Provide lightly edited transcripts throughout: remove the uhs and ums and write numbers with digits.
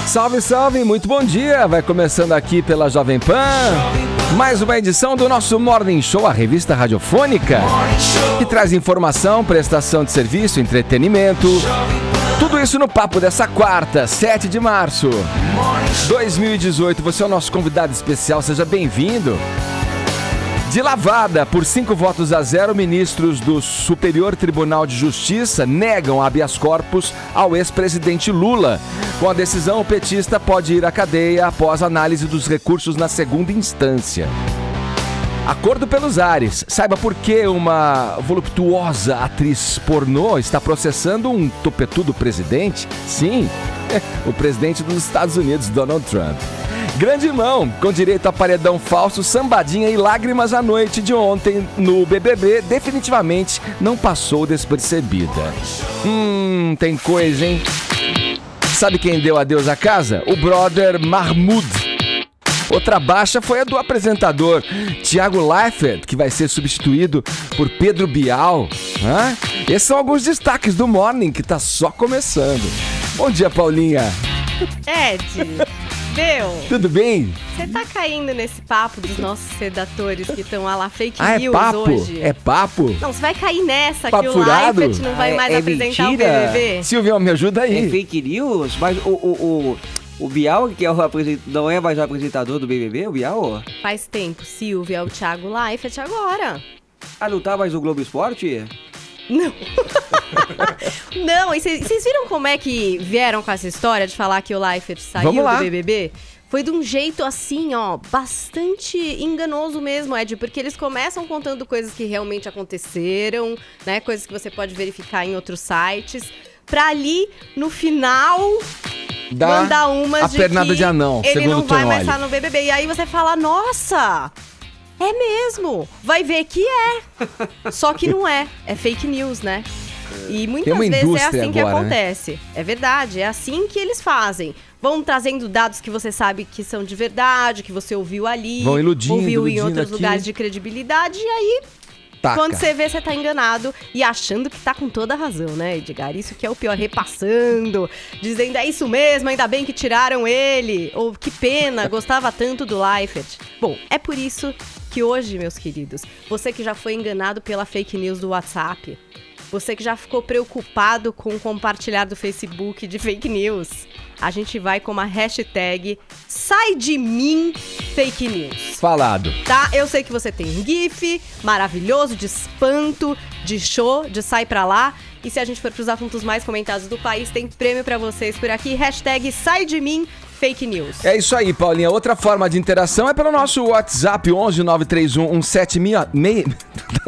Salve, salve, muito bom dia! Vai começando aqui pela Jovem Pan, mais uma edição do nosso Morning Show, a revista radiofônica, que traz informação, prestação de serviço, entretenimento, tudo isso no papo dessa quarta, 7 de março, 2018. Você é o nosso convidado especial, seja bem-vindo. De lavada, por 5-0, ministros do Superior Tribunal de Justiça negam habeas corpus ao ex-presidente Lula. Com a decisão, o petista pode ir à cadeia após análise dos recursos na segunda instância. Acordo pelos ares. Saiba por que uma voluptuosa atriz pornô está processando um topetudo presidente? Sim, o presidente dos Estados Unidos, Donald Trump. Grande Irmão, com direito a paredão falso, sambadinha e lágrimas à noite de ontem no BBB, definitivamente não passou despercebida. Tem coisa, hein? Sabe quem deu adeus à casa? O brother Mahmoud. Outra baixa foi a do apresentador Thiago Leifert, que vai ser substituído por Pedro Bial. Esses são alguns destaques do Morning, que tá só começando. Bom dia, Paulinha. Ed, meu, tudo bem? Você tá caindo nesse papo dos nossos redatores que estão lá fake news é papo? Hoje? É papo? Não, você vai cair nessa Papo que o furado? Leifert não vai mais apresentar mentira? o BBB? Silvio, me ajuda aí. É fake news? Mas o Bial, que é não é mais o apresentador do BBB, o Bial? Faz tempo, Silvio, é o Thiago Leifert agora. Ah, não tá mais no Globo Esporte? Não. Não, e vocês viram como é que vieram com essa história de falar que o Leifert saiu do BBB? Foi de um jeito assim, ó, bastante enganoso mesmo, Ed, porque eles começam contando coisas que realmente aconteceram, né, coisas que você pode verificar em outros sites, pra ali, no final, mandar umas a pernada de anão, ele segundo não vai mais Tonoli. estar no BBB. E aí você fala, nossa, é mesmo, vai ver que é. Só que não é fake news, né? E muitas vezes é assim que acontece. Né? É verdade, é assim que eles fazem. Vão trazendo dados que você sabe que são de verdade, que você ouviu ali, vão iludindo em outros aqui. Lugares de credibilidade, e aí, quando você vê, você tá enganado e achando que tá com toda a razão, né, Edgar? Isso que é o pior, repassando, dizendo, é isso mesmo, ainda bem que tiraram ele, ou que pena, gostava tanto do Leifert. Bom, é por isso que hoje, meus queridos, você que já foi enganado pela fake news do WhatsApp, você que já ficou preocupado com o compartilhar do Facebook de fake news, a gente vai com uma hashtag Sai de Mim Fake News. Falado. Tá? Eu sei que você tem um gif maravilhoso de espanto, de show, de sai pra lá. E se a gente for pros assuntos mais comentados do país, tem prêmio pra vocês por aqui. Hashtag Sai de Mim Fake News. É isso aí, Paulinha. Outra forma de interação é pelo nosso WhatsApp, 11-931-176...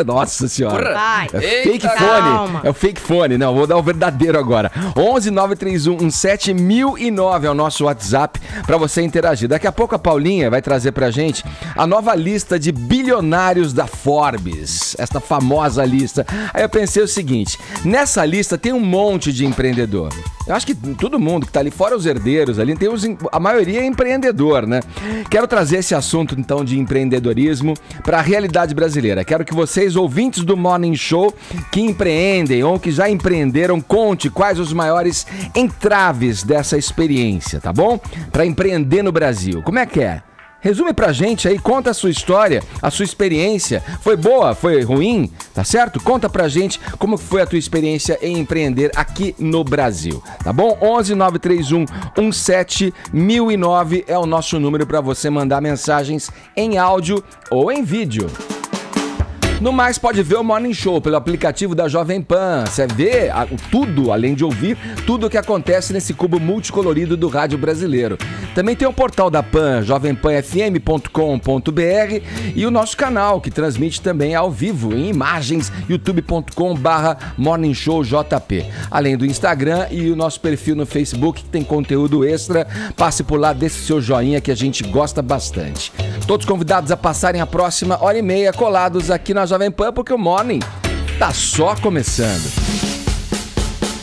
Nossa senhora. Vai. É fake fone. É o fake fone. Não, vou dar o verdadeiro agora. 11-931-17009 é o nosso WhatsApp pra você interagir. Daqui a pouco a Paulinha vai trazer pra gente a nova lista de bilionários da Forbes. Esta famosa lista. Aí eu pensei o seguinte, nessa lista tem um monte de empreendedor. Eu acho que todo mundo que tá ali, fora os herdeiros ali, a maioria é empreendedor, né? Quero trazer esse assunto, então, de empreendedorismo para a realidade brasileira. Quero que vocês, ouvintes do Morning Show, que empreendem ou que já empreenderam, conte quais os maiores entraves dessa experiência, tá bom? Para empreender no Brasil. Como é que é? Resume pra gente aí, conta a sua história, a sua experiência. Foi boa? Foi ruim? Tá certo? Conta pra gente como foi a tua experiência em empreender aqui no Brasil. Tá bom? 11-931-17009 é o nosso número pra você mandar mensagens em áudio ou em vídeo. No mais, pode ver o Morning Show pelo aplicativo da Jovem Pan. Você vê tudo, além de ouvir, tudo o que acontece nesse cubo multicolorido do rádio brasileiro. Também tem o portal da Pan, jovempanfm.com.br, e o nosso canal, que transmite também ao vivo, em imagens, youtube.com/morningshowjp. Além do Instagram e o nosso perfil no Facebook, que tem conteúdo extra. Passe por lá, deixe seu joinha que a gente gosta bastante. Todos convidados a passarem a próxima hora e meia colados aqui na Jovem Pan, porque o Morning tá só começando.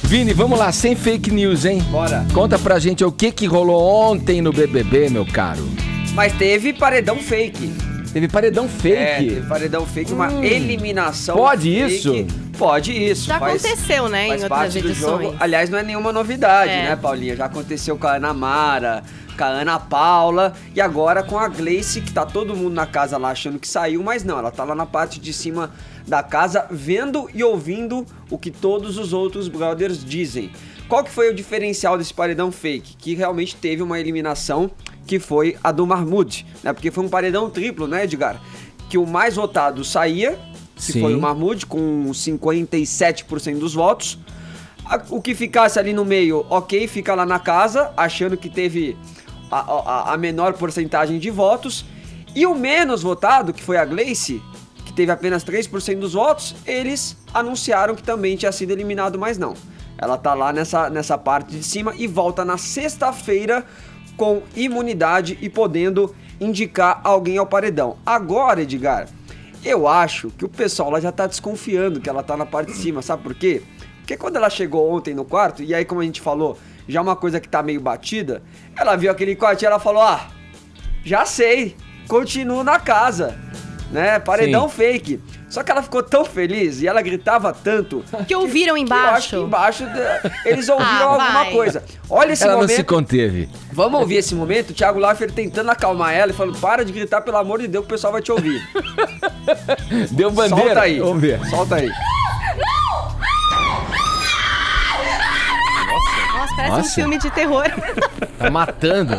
Vini, vamos lá, sem fake news, hein? Bora. Conta pra gente o que rolou ontem no BBB, meu caro. Mas teve paredão fake. Teve paredão fake? Teve paredão fake, uma eliminação Pode fake. isso? Pode isso. Já aconteceu, né, em outras edições. Jogo. Aliás, não é nenhuma novidade, né, Paulinha? Já aconteceu com a Ana Mara, com a Ana Paula e agora com a Gleice, que tá todo mundo na casa lá achando que saiu, mas não, ela tá lá na parte de cima da casa vendo e ouvindo o que todos os outros brothers dizem. Qual que foi o diferencial desse paredão fake? Que realmente teve uma eliminação, que foi a do Mahmoud, né? Porque foi um paredão triplo, né, Edgar? Que o mais votado saía, que foi o Mahmoud, com 57% dos votos. O que ficasse ali no meio, ok, fica lá na casa, achando que teve a menor porcentagem de votos. E o menos votado, que foi a Gleice, que teve apenas 3% dos votos, eles anunciaram que também tinha sido eliminado, mas não. Ela tá lá nessa parte de cima e volta na sexta-feira com imunidade e podendo indicar alguém ao paredão. Agora, Edgar, eu acho que o pessoal lá já tá desconfiando que ela tá na parte de cima, sabe por quê? Porque quando ela chegou ontem no quarto, e aí como a gente falou, já uma coisa que tá meio batida, ela viu aquele quarto e ela falou, já sei, continuo na casa, né, paredão fake. Só que ela ficou tão feliz e ela gritava tanto... Que ouviram embaixo. Eu acho que embaixo eles ouviram alguma coisa. Olha esse momento... Ela não se conteve. Vamos ouvir esse momento? O Thiago Leifert tentando acalmar ela e falando, para de gritar, pelo amor de Deus, que o pessoal vai te ouvir. Deu bandeira. Solta aí. Vamos ver. Solta aí. Nossa, parece um filme de terror. Tá matando.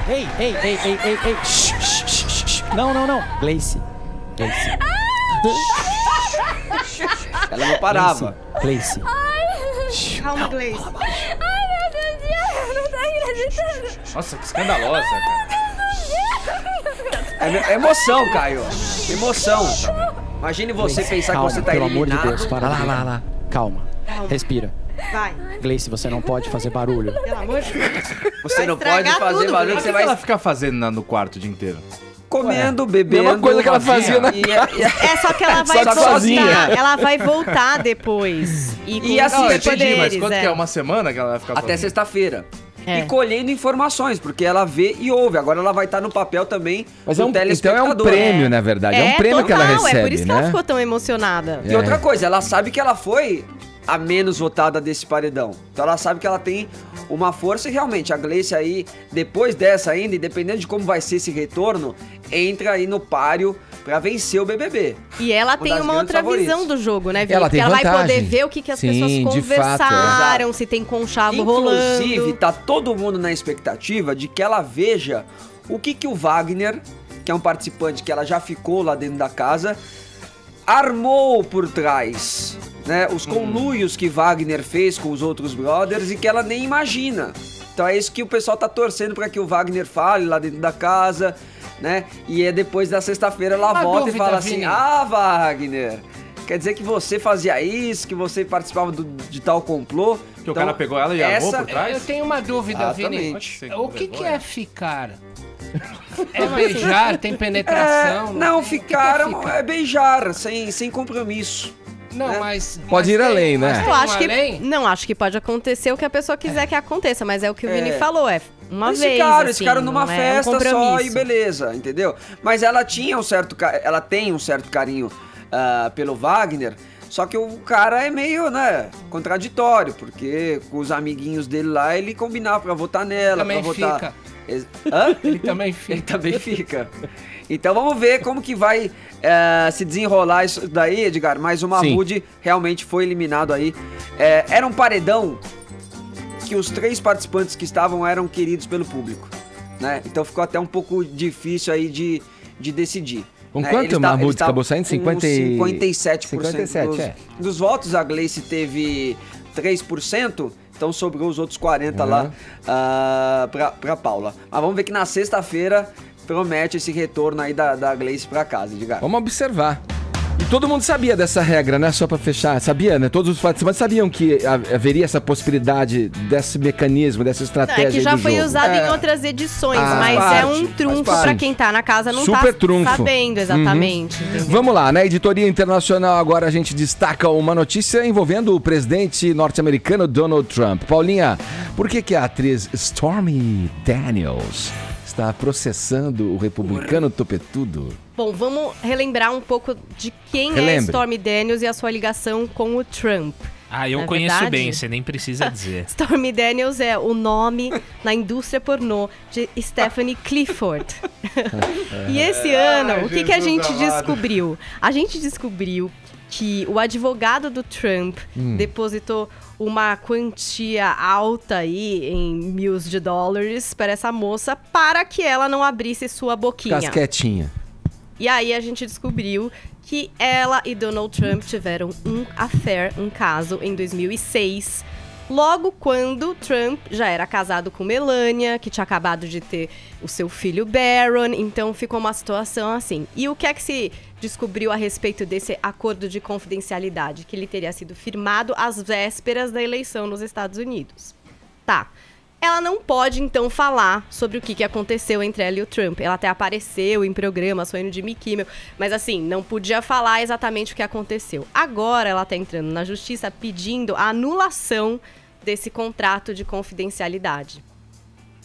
Ei. Não. Gleice. Ela não parava. Gleice. Calma, Gleice. Ai, meu Deus, eu não tô acreditando. Nossa, que escandalosa, cara. É emoção, Caio. Emoção. Imagine você pensar calma, que você tá pelo eliminado. amor de Deus, para lá. Calma. Respira. Vai. Gleice, você não pode fazer barulho. Pelo amor de Deus. Você não pode fazer tudo, barulho, O você que vai ela fica fazendo no quarto o dia inteiro? comendo, bebendo. Mesma coisa que ela fazia na... Só que ela vai Só voltar. sozinha. Ela vai voltar depois. E assim, Não, eu superpoderes, entendi, mas quanto que é? Uma semana que ela vai ficar Até sozinha? sexta-feira. É. E colhendo informações, porque ela vê e ouve. Agora ela vai estar no papel também Mas do então é um telespectador. prêmio, na verdade. É um prêmio total, que ela recebe, é por isso que né? ela ficou tão emocionada. E outra coisa, ela sabe que ela foi a menos votada desse paredão. Então ela sabe que ela tem uma força e realmente a Gleice aí, depois dessa ainda, independente de como vai ser esse retorno, entra aí no páreo pra vencer o BBB. E ela tem das uma grandes outra favoritas. visão do jogo, né, Vitor? Ela tem Porque ela vai vantagem. poder ver o que as Sim, pessoas de fato, conversaram, se tem conchavo rolando. Inclusive, tá todo mundo na expectativa de que ela veja o que o Wagner, que é um participante que ela já ficou lá dentro da casa, armou por trás, né? Os conluios que Wagner fez com os outros brothers e que ela nem imagina. Então é isso que o pessoal tá torcendo para que o Wagner fale lá dentro da casa, né? E é depois da sexta-feira ela volta e fala assim: "Ah, Wagner, quer dizer que você fazia isso, que você participava de tal complô?" Que o cara pegou ela e armou por trás? Eu tenho uma dúvida, Vini. Exatamente. O que é ficar? É beijar? Tem penetração? Não, tem? ficar O que é ficar? é beijar, sem compromisso. Não, mas... Pode ir além, né? Eu acho que além? não acho que pode acontecer o que a pessoa quiser que aconteça, mas é o que o Vini falou, é uma Eles vez. ficaram, assim, numa não é festa um só e compromisso. beleza, entendeu? Mas ela tinha ela tem um certo carinho pelo Wagner, só que o cara é meio, né, contraditório, porque com os amiguinhos dele lá, ele combinava pra votar nela, Também pra votar... fica. Hã? Ele também fica. Ele também fica. Então vamos ver como que vai se desenrolar isso daí, Edgar. Mas o Mahmoud realmente foi eliminado aí. Era um paredão que os 3 participantes que estavam eram queridos pelo público, né? Então ficou até um pouco difícil aí de decidir. Com quanto o Mahmoud acabou saindo? 57% dos votos. A Gleice teve 3%. Então sobrou os outros 40 lá pra Paula. Mas vamos ver que na sexta-feira promete esse retorno aí da Gleice pra casa, Edgar. Vamos observar. E todo mundo sabia dessa regra, né? Só pra fechar. Sabia, né? Todos os participantes sabiam que haveria essa possibilidade desse mecanismo, dessa estratégia. É que já do foi jogo. usado em outras edições, mas parte, é um trunfo faz parte. pra quem tá na casa não Super tá trunfo. sabendo exatamente. entendeu? Vamos lá, na editoria internacional agora a gente destaca uma notícia envolvendo o presidente norte-americano Donald Trump. Paulinha, por que a atriz Stormy Daniels está processando o republicano topetudo? Bom, vamos relembrar um pouco de quem é Stormy Daniels e a sua ligação com o Trump. Eu conheço bem, você nem precisa dizer. Stormy Daniels é o nome na indústria pornô de Stephanie Clifford. E esse ano, o que a gente descobriu? A gente descobriu que o advogado do Trump depositou uma quantia alta aí em $1.000 para essa moça para que ela não abrisse sua boquinha. Casquetinha. E aí a gente descobriu que ela e Donald Trump tiveram um affair, um caso, em 2006. Logo quando Trump já era casado com Melania, que tinha acabado de ter o seu filho Barron, então ficou uma situação assim. E o que é que se descobriu a respeito desse acordo de confidencialidade? Que ele teria sido firmado às vésperas da eleição nos Estados Unidos. Tá. Ela não pode, então, falar sobre o que aconteceu entre ela e o Trump. Ela até apareceu em programas, foi no Jimmy Kimmel, mas assim, não podia falar exatamente o que aconteceu. Agora ela está entrando na justiça pedindo a anulação desse contrato de confidencialidade.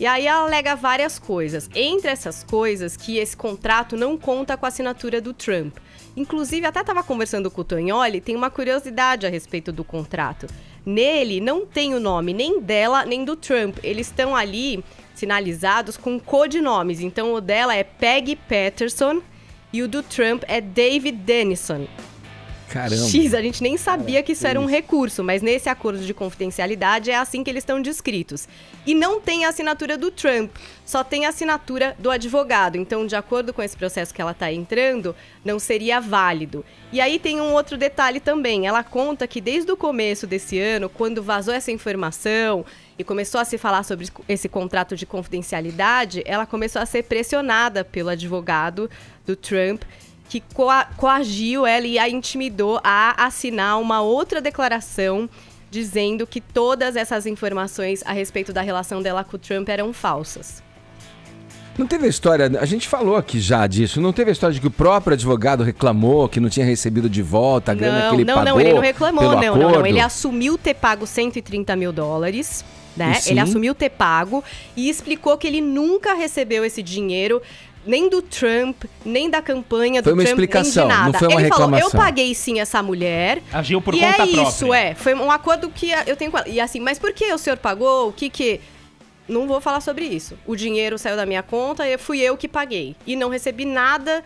E aí ela alega várias coisas. Entre essas coisas, que esse contrato não conta com a assinatura do Trump. Inclusive, até estava conversando com o Tognoli, tem uma curiosidade a respeito do contrato. Nele não tem o nome nem dela, nem do Trump. Eles estão ali sinalizados com codinomes. Então, o dela é Peggy Patterson e o do Trump é David Dennison. Caramba. A gente nem sabia que isso era um recurso, mas nesse acordo de confidencialidade é assim que eles estão descritos. E não tem a assinatura do Trump, só tem a assinatura do advogado. Então, de acordo com esse processo que ela está entrando, não seria válido. E aí tem um outro detalhe também. Ela conta que desde o começo desse ano, quando vazou essa informação e começou a se falar sobre esse contrato de confidencialidade, ela começou a ser pressionada pelo advogado do Trump, que coagiu ela e a intimidou a assinar uma outra declaração dizendo que todas essas informações a respeito da relação dela com o Trump eram falsas. Não teve a história, a gente falou aqui já disso, não teve a história de que o próprio advogado reclamou que não tinha recebido de volta a grana que ele pagou? Não, ele não reclamou, não. Ele assumiu ter pago $130 mil, né? Ele assumiu ter pago e explicou que ele nunca recebeu esse dinheiro, nem do Trump, nem da campanha do Trump, nem de nada. Foi uma explicação, não foi uma reclamação. Ele falou, eu paguei sim essa mulher. Agiu por conta própria. E é isso, foi um acordo que eu tenho com ela. E assim, mas por que o senhor pagou? O que... Não vou falar sobre isso. O dinheiro saiu da minha conta e fui eu que paguei. E não recebi nada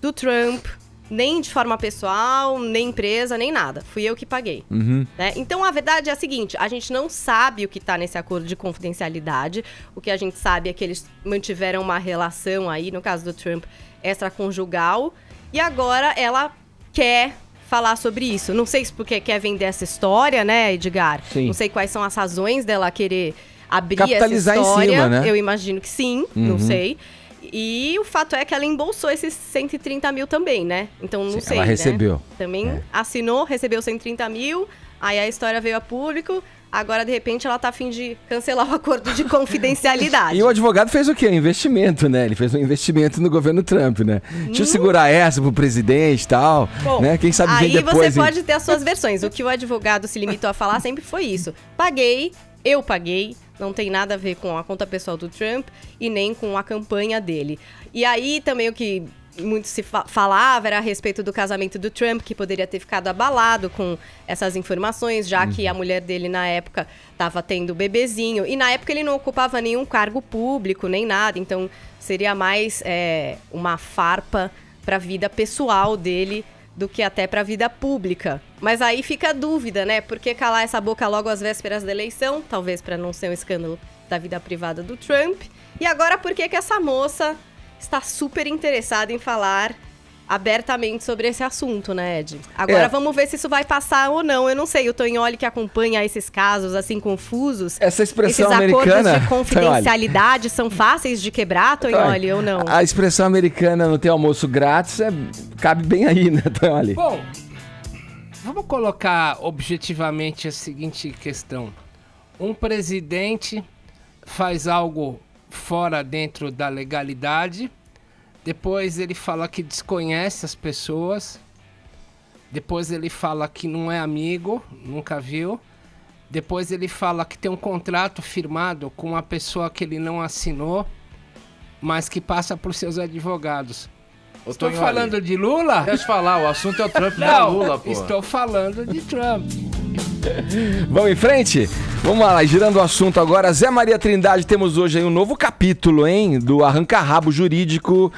do Trump, nem de forma pessoal, nem empresa, nem nada. Fui eu que paguei. Né? Então, a verdade é a seguinte, a gente não sabe o que está nesse acordo de confidencialidade. O que a gente sabe é que eles mantiveram uma relação aí, no caso do Trump, extraconjugal. E agora ela quer falar sobre isso. Não sei se porque quer vender essa história, né, Edgar? Sim. Não sei quais são as razões dela querer abrir capitalizar essa história. Em cima, né? Eu imagino que sim, não sei. E o fato é que ela embolsou esses 130 mil também, né? Então não sei. Ela recebeu. Né? Também assinou, recebeu 130 mil, aí a história veio a público. Agora, de repente, ela tá a fim de cancelar o acordo de confidencialidade. E o advogado fez o quê? Investimento, né? Ele fez um investimento no governo Trump, né? Deixa eu segurar essa pro presidente e tal, bom, né? Quem sabe vem depois... Aí você pode ter as suas versões. O que o advogado se limitou a falar sempre foi isso. Eu paguei, não tem nada a ver com a conta pessoal do Trump e nem com a campanha dele. E aí também o que muito se falava era a respeito do casamento do Trump, que poderia ter ficado abalado com essas informações, já que a mulher dele na época estava tendo bebezinho. E na época ele não ocupava nenhum cargo público, nem nada, então seria mais uma farpa para a vida pessoal dele do que até para a vida pública. Mas aí fica a dúvida, né? Por que calar essa boca logo às vésperas da eleição? Talvez para não ser um escândalo da vida privada do Trump. E agora por que essa moça está super interessada em falar abertamente sobre esse assunto, né, Ed? Agora vamos ver se isso vai passar ou não. Eu não sei, o Tognoli que acompanha esses casos assim confusos. Essa expressão esses americana... acordos de confidencialidade são fáceis de quebrar, Tognoli, ou não? A expressão americana não ter almoço grátis cabe bem aí, né, Tognoli? Bom, vamos colocar objetivamente a seguinte questão. Um presidente faz algo fora dentro da legalidade, depois ele fala que desconhece as pessoas, depois ele fala que não é amigo, nunca viu, depois ele fala que tem um contrato firmado com uma pessoa que ele não assinou, mas que passa por seus advogados. Estou falando de Lula? Deixa eu falar, o assunto é o Trump, não é Lula, pô. Estou falando de Trump. Vamos em frente? Vamos lá, girando o assunto agora. Zé Maria Trindade, temos hoje aí um novo capítulo, hein? Do arranca-rabo jurídico,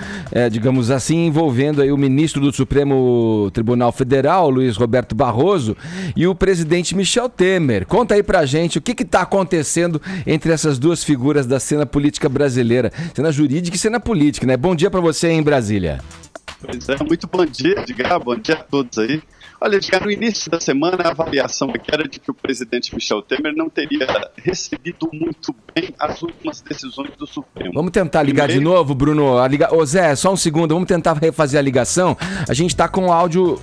digamos assim, envolvendo aí o ministro do Supremo Tribunal Federal, Luiz Roberto Barroso, e o presidente Michel Temer. Conta aí pra gente o que tá acontecendo entre essas duas figuras da cena política brasileira. Cena jurídica e cena política, né? Bom dia pra você aí em Brasília. Pois é, muito bom dia, Edgar, bom dia a todos aí. Olha, Edgar, no início da semana a avaliação aqui era de que o presidente Michel Temer não teria recebido muito bem as últimas decisões do Supremo. Vamos tentar ligar de novo, Bruno. Ô Zé, só um segundo, vamos tentar refazer a ligação. A gente tá com áudio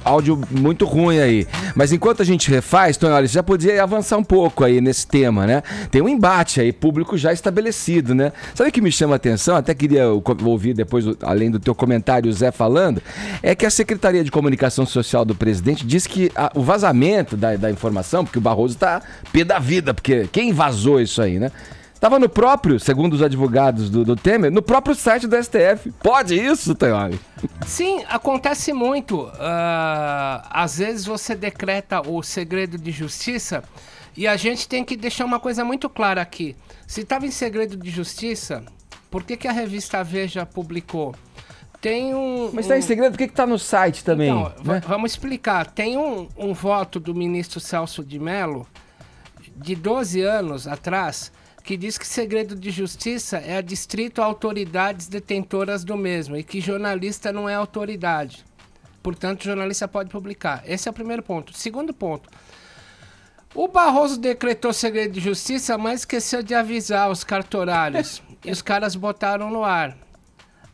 muito ruim aí. Mas enquanto a gente refaz, Tonho, olha, você já podia avançar um pouco aí nesse tema, né? Tem um embate aí, público já estabelecido, né? Sabe o que me chama a atenção? Até queria ouvir depois, além do teu comentário, o Zé falando, é que a Secretaria de Comunicação Social do presidente diz que o vazamento da informação, porque o Barroso tá pé da vida, porque quem vazou isso aí, né? Tava no próprio, segundo os advogados do Temer, no próprio site do STF. Pode isso, Tonholi? Sim, acontece muito. Às vezes você decreta o segredo de justiça e a gente tem que deixar uma coisa muito clara aqui. Se estava em segredo de justiça, por que a revista Veja publicou? Tem Mas está em segredo, por que está no site também? Então, né? Vamos explicar. Tem um voto do ministro Celso de Mello, de 12 anos atrás, que diz que segredo de justiça é adstrito a autoridades detentoras do mesmo e que jornalista não é autoridade. Portanto, o jornalista pode publicar. Esse é o primeiro ponto. Segundo ponto. O Barroso decretou segredo de justiça, mas esqueceu de avisar os cartorários. E os caras botaram no ar.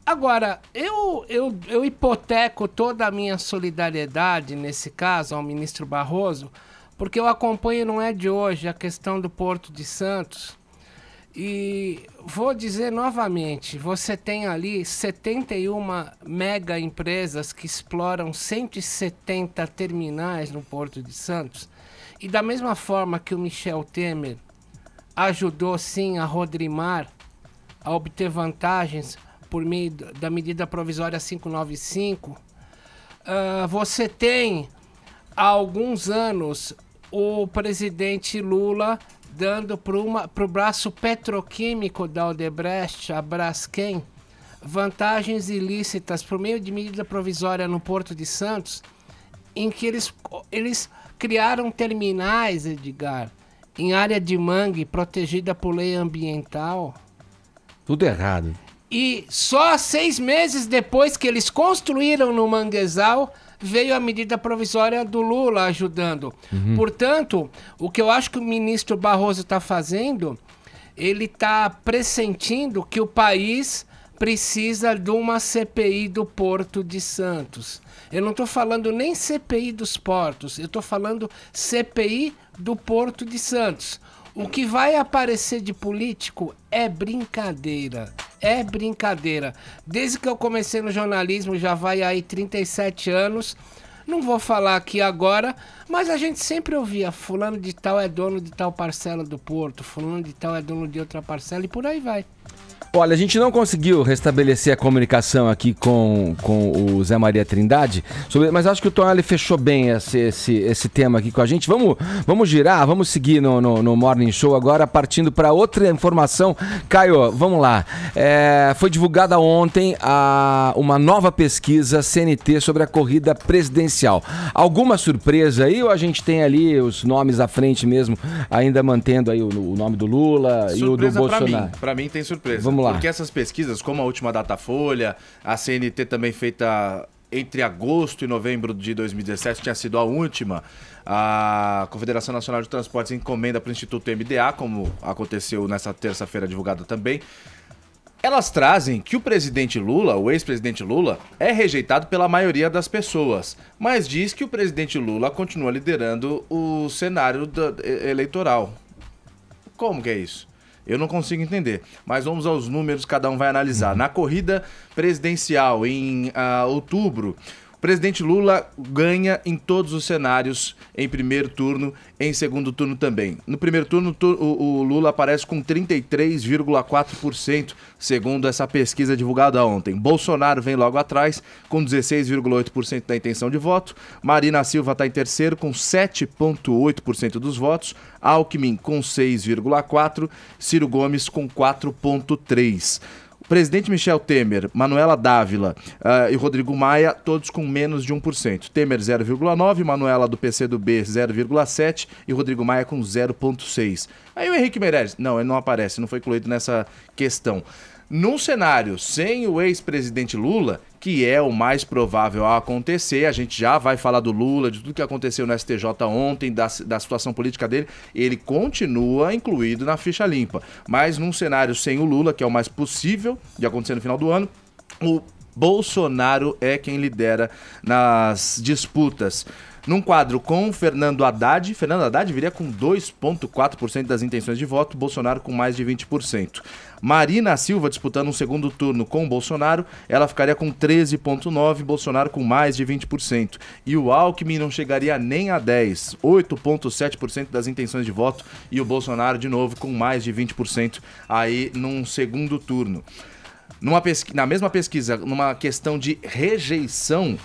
Agora, eu hipoteco toda a minha solidariedade, nesse caso, ao ministro Barroso, porque eu acompanho, não é de hoje, a questão do Porto de Santos. E vou dizer novamente, você tem ali 71 mega empresas que exploram 170 terminais no Porto de Santos. E da mesma forma que o Michel Temer ajudou, sim, a Rodrimar a obter vantagens por meio da medida provisória 595, você tem há alguns anos o presidente Lula dando para o braço petroquímico da Odebrecht, a Braskem, vantagens ilícitas por meio de medida provisória no Porto de Santos, em que eles criaram terminais, Edgar, em área de mangue protegida por lei ambiental. Tudo errado. E só 6 meses depois que eles construíram no manguezal, veio a medida provisória do Lula ajudando. Portanto, o que eu acho que o ministro Barroso está fazendo, ele está pressentindo que o país precisa de uma CPI do Porto de Santos. Eu não estou falando nem CPI dos portos, eu estou falando CPI do Porto de Santos. O que vai aparecer de político é brincadeira. É brincadeira. Desde que eu comecei no jornalismo, já vai aí 37 anos. Não vou falar aqui agora, mas a gente sempre ouvia: fulano de tal é dono de tal parcela do porto, fulano de tal é dono de outra parcela, e por aí vai. Olha, a gente não conseguiu restabelecer a comunicação aqui com o Zé Maria Trindade, mas acho que o Tonholi fechou bem esse tema aqui com a gente. Vamos girar, vamos seguir no Morning Show agora, partindo para outra informação. Caio, vamos lá. Foi divulgada ontem uma nova pesquisa CNT sobre a corrida presidencial. Alguma surpresa aí ou a gente tem ali os nomes à frente mesmo, ainda mantendo aí o nome do Lula surpresa e o do Bolsonaro? Para mim tem surpresa. Vamos lá. Porque essas pesquisas, como a última Datafolha, a CNT também feita entre agosto e novembro de 2017, tinha sido a última. A Confederação Nacional de Transportes encomenda para o Instituto MDA, como aconteceu nessa terça-feira divulgada também. Elas trazem que o presidente Lula, o ex-presidente Lula, é rejeitado pela maioria das pessoas, mas diz que o presidente Lula continua liderando o cenário eleitoral. Como que é isso? Eu não consigo entender, mas vamos aos números, cada um vai analisar. Na corrida presidencial, em outubro, o Presidente Lula ganha em todos os cenários, em primeiro turno, em segundo turno também. No primeiro turno, o Lula aparece com 33,4%, segundo essa pesquisa divulgada ontem. Bolsonaro vem logo atrás, com 16,8% da intenção de voto. Marina Silva está em terceiro, com 7,8% dos votos. Alckmin com 6,4%. Ciro Gomes com 4,3%. O presidente Michel Temer, Manuela Dávila e Rodrigo Maia, todos com menos de 1%. Temer 0,9%, Manuela do PCdoB 0,7% e Rodrigo Maia com 0,6%. Aí o Henrique Meirelles, não, ele não aparece, não foi incluído nessa questão. Num cenário sem o ex-presidente Lula, que é o mais provável a acontecer, a gente já vai falar do Lula, de tudo que aconteceu no STJ ontem, da situação política dele, ele continua incluído na ficha limpa. Mas num cenário sem o Lula, que é o mais possível de acontecer no final do ano, o Bolsonaro é quem lidera nas disputas. Num quadro com Fernando Haddad viria com 2,4% das intenções de voto, Bolsonaro com mais de 20%. Marina Silva disputando um segundo turno com Bolsonaro, ela ficaria com 13,9%, Bolsonaro com mais de 20%. E o Alckmin não chegaria nem a 10%, 8,7% das intenções de voto, e o Bolsonaro de novo com mais de 20% aí num segundo turno. Na mesma pesquisa, numa questão de rejeição,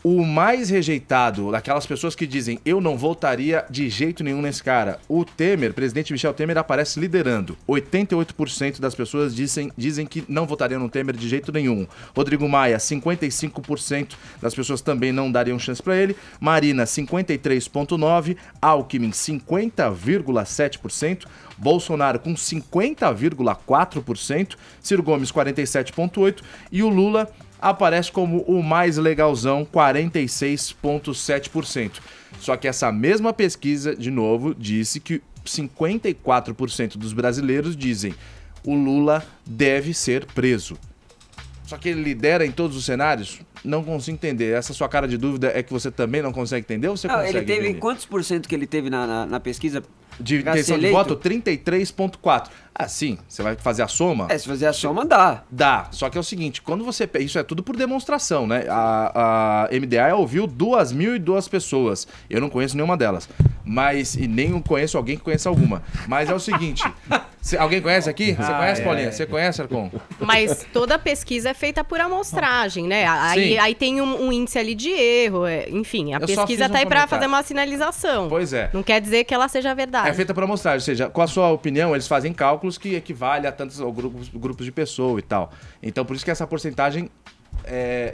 o mais rejeitado, daquelas pessoas que dizem eu não votaria de jeito nenhum nesse cara, o Temer, presidente Michel Temer, aparece liderando. 88% das pessoas dizem que não votariam no Temer de jeito nenhum. Rodrigo Maia, 55% das pessoas também não dariam chance para ele. Marina, 53,9%. Alckmin, 50,7%. Bolsonaro com 50,4%. Ciro Gomes, 47,8%. E o Lula aparece como o mais legalzão, 46,7%. Só que essa mesma pesquisa, de novo, disse que 54% dos brasileiros dizem o Lula deve ser preso. Só que ele lidera em todos os cenários? Não consigo entender. Essa sua cara de dúvida é que você também não consegue entender ou você consegue ele teve entender? Quantos por cento que ele teve na pesquisa? De intenção de voto, 33,4%. Ah, sim, você vai fazer a soma? Se fazer a soma, dá. Dá, só que é o seguinte, quando você... Isso é tudo por demonstração, né? A MDA ouviu 2.002 pessoas. Eu não conheço nenhuma delas. E nem conheço alguém que conheça alguma. Mas é o seguinte... Alguém conhece aqui? Você conhece, Paulinha? Você conhece, Arcon? Mas toda pesquisa é feita por amostragem, né? Aí tem um índice ali de erro. Enfim, a pesquisa tá aí pra fazer uma sinalização. Pois é. Não quer dizer que ela seja verdade. É feita por amostragem, ou seja, com a sua opinião, eles fazem cálculos que equivale a tantos grupos de pessoa e tal. Então, por isso que essa porcentagem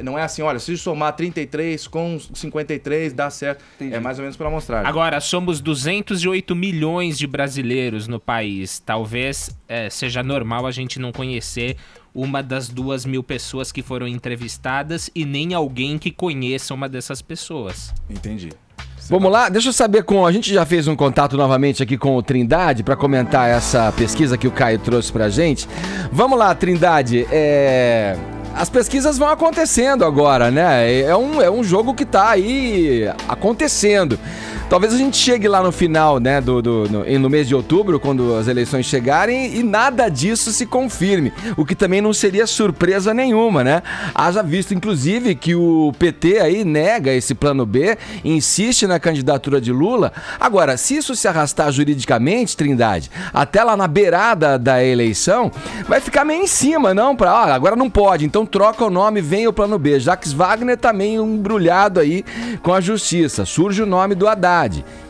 não é assim, olha, se somar 33 com 53 dá certo. Entendi. É mais ou menos por amostragem. Agora, somos 208 milhões de brasileiros no país. Talvez seja normal a gente não conhecer uma das 2.000 pessoas que foram entrevistadas e nem alguém que conheça uma dessas pessoas. Entendi. Vamos lá, deixa eu saber a gente já fez um contato novamente aqui com o Trindade para comentar essa pesquisa que o Caio trouxe pra gente. Vamos lá, Trindade, as pesquisas vão acontecendo agora, né? É um jogo que tá aí acontecendo. Talvez a gente chegue lá no final, né, no mês de outubro, quando as eleições chegarem, e nada disso se confirme, o que também não seria surpresa nenhuma, né? Haja visto, inclusive, que o PT aí nega esse plano B, insiste na candidatura de Lula. Agora, se isso se arrastar juridicamente, Trindade, até lá na beirada da eleição, vai ficar meio em cima, não? Agora não pode, então troca o nome, vem o plano B. Jacques Wagner tá meio embrulhado aí com a justiça, surge o nome do Haddad.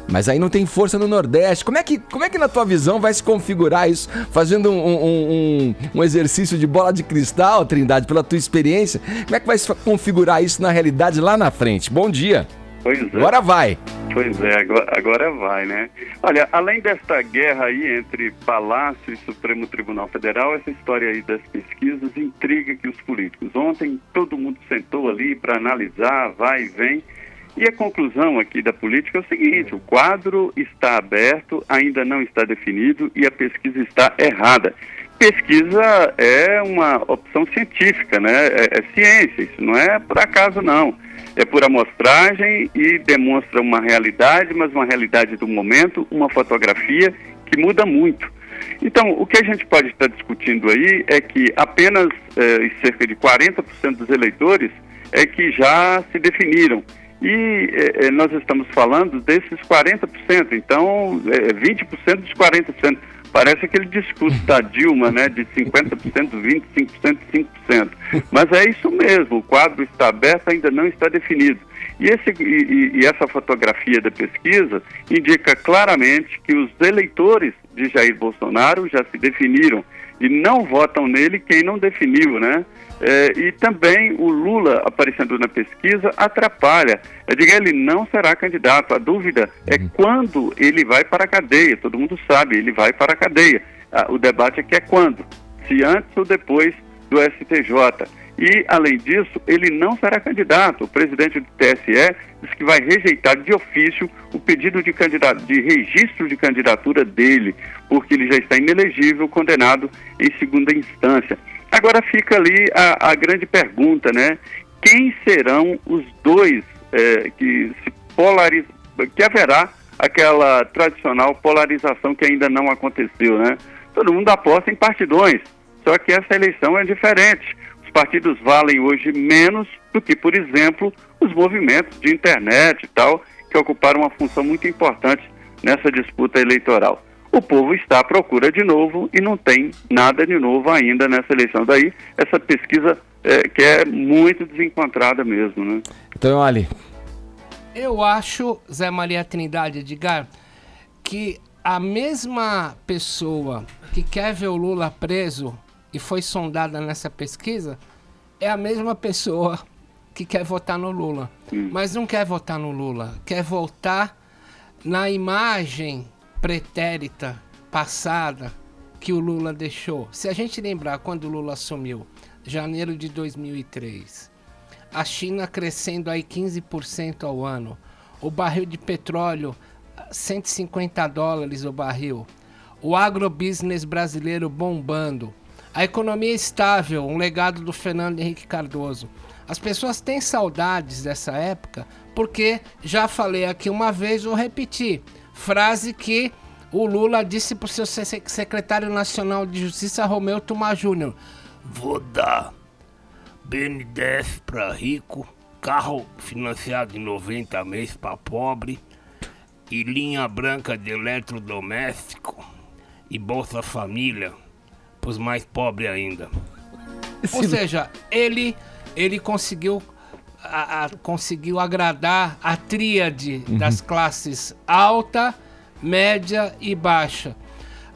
Mas aí não tem força no Nordeste. Como é que na tua visão vai se configurar isso? Fazendo um exercício de bola de cristal, Trindade, pela tua experiência, como é que vai se configurar isso na realidade lá na frente? Bom dia. Pois é. Agora vai. Pois é, agora vai, né? Olha, além desta guerra aí entre Palácio e Supremo Tribunal Federal, essa história aí das pesquisas intriga que os políticos. Ontem todo mundo sentou ali para analisar, vai e vem. E a conclusão aqui da política é o seguinte: o quadro está aberto, ainda não está definido e a pesquisa está errada. Pesquisa é uma opção científica, né? É ciência, isso não é por acaso não. É por amostragem e demonstra uma realidade, mas uma realidade do momento, uma fotografia que muda muito. Então, o que a gente pode estar discutindo aí é que apenas cerca de 40% dos eleitores que já se definiram. E nós estamos falando desses 40%, então 20% dos 40%. Parece aquele discurso da Dilma, né, de 50%, 25%, 5%. Mas é isso mesmo, o quadro está aberto, ainda não está definido. E essa fotografia da pesquisa indica claramente que os eleitores de Jair Bolsonaro já se definiram e não votam nele quem não definiu, né? E também o Lula aparecendo na pesquisa atrapalha. Ele não será candidato. A dúvida é quando ele vai para a cadeia. Todo mundo sabe, ele vai para a cadeia. O debate aqui é quando, se antes ou depois do STJ. E, além disso, ele não será candidato. O presidente do TSE disse que vai rejeitar de ofício o pedido de registro de candidatura dele, porque ele já está inelegível, condenado em segunda instância. Agora fica ali a grande pergunta, né? Quem serão os dois que haverá aquela tradicional polarização que ainda não aconteceu, né? Todo mundo aposta em partidões, só que essa eleição é diferente. Os partidos valem hoje menos do que, por exemplo, os movimentos de internet e tal, que ocuparam uma função muito importante nessa disputa eleitoral. O povo está à procura de novo e não tem nada de novo ainda nessa eleição. Daí, essa pesquisa que é muito desencontrada mesmo, né? Então, olha... Eu acho, Zé Maria Trindade, Edgar, que a mesma pessoa que quer ver o Lula preso e foi sondada nessa pesquisa é a mesma pessoa que quer votar no Lula. Mas não quer votar no Lula, quer votar na imagem pretérita, passada, que o Lula deixou. Se a gente lembrar quando o Lula assumiu, janeiro de 2003, a China crescendo aí 15% ao ano, o barril de petróleo $150 o barril, o agrobusiness brasileiro bombando, a economia estável, um legado do Fernando Henrique Cardoso. As pessoas têm saudades dessa época porque, já falei aqui uma vez, vou repetir, frase que o Lula disse para o seu secretário nacional de Justiça, Romeu Thomaz Júnior: vou dar BNDES para rico, carro financiado em 90 meses para pobre, e linha branca de eletrodoméstico e Bolsa Família para os mais pobres ainda. Ou seja, ele conseguiu conseguiu agradar a tríade das classes alta, média e baixa.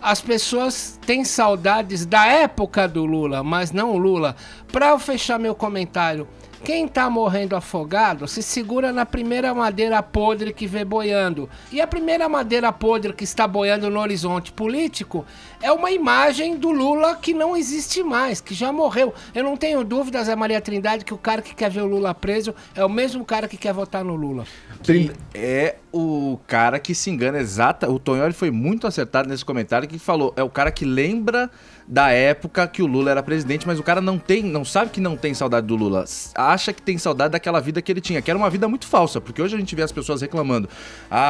As pessoas têm saudades da época do Lula, mas não o Lula. Para eu fechar meu comentário, quem tá morrendo afogado se segura na primeira madeira podre que vê boiando. E a primeira madeira podre que está boiando no horizonte político é uma imagem do Lula que não existe mais, que já morreu. Eu não tenho dúvida, Zé Maria Trindade, que o cara que quer ver o Lula preso é o mesmo cara que quer votar no Lula. Que é o cara que se engana exata. O Tonholi foi muito acertado nesse comentário, que falou, é o cara que lembra da época que o Lula era presidente, mas o cara não sabe que não tem saudade do Lula, acha que tem saudade daquela vida que ele tinha, que era uma vida muito falsa, porque hoje a gente vê as pessoas reclamando,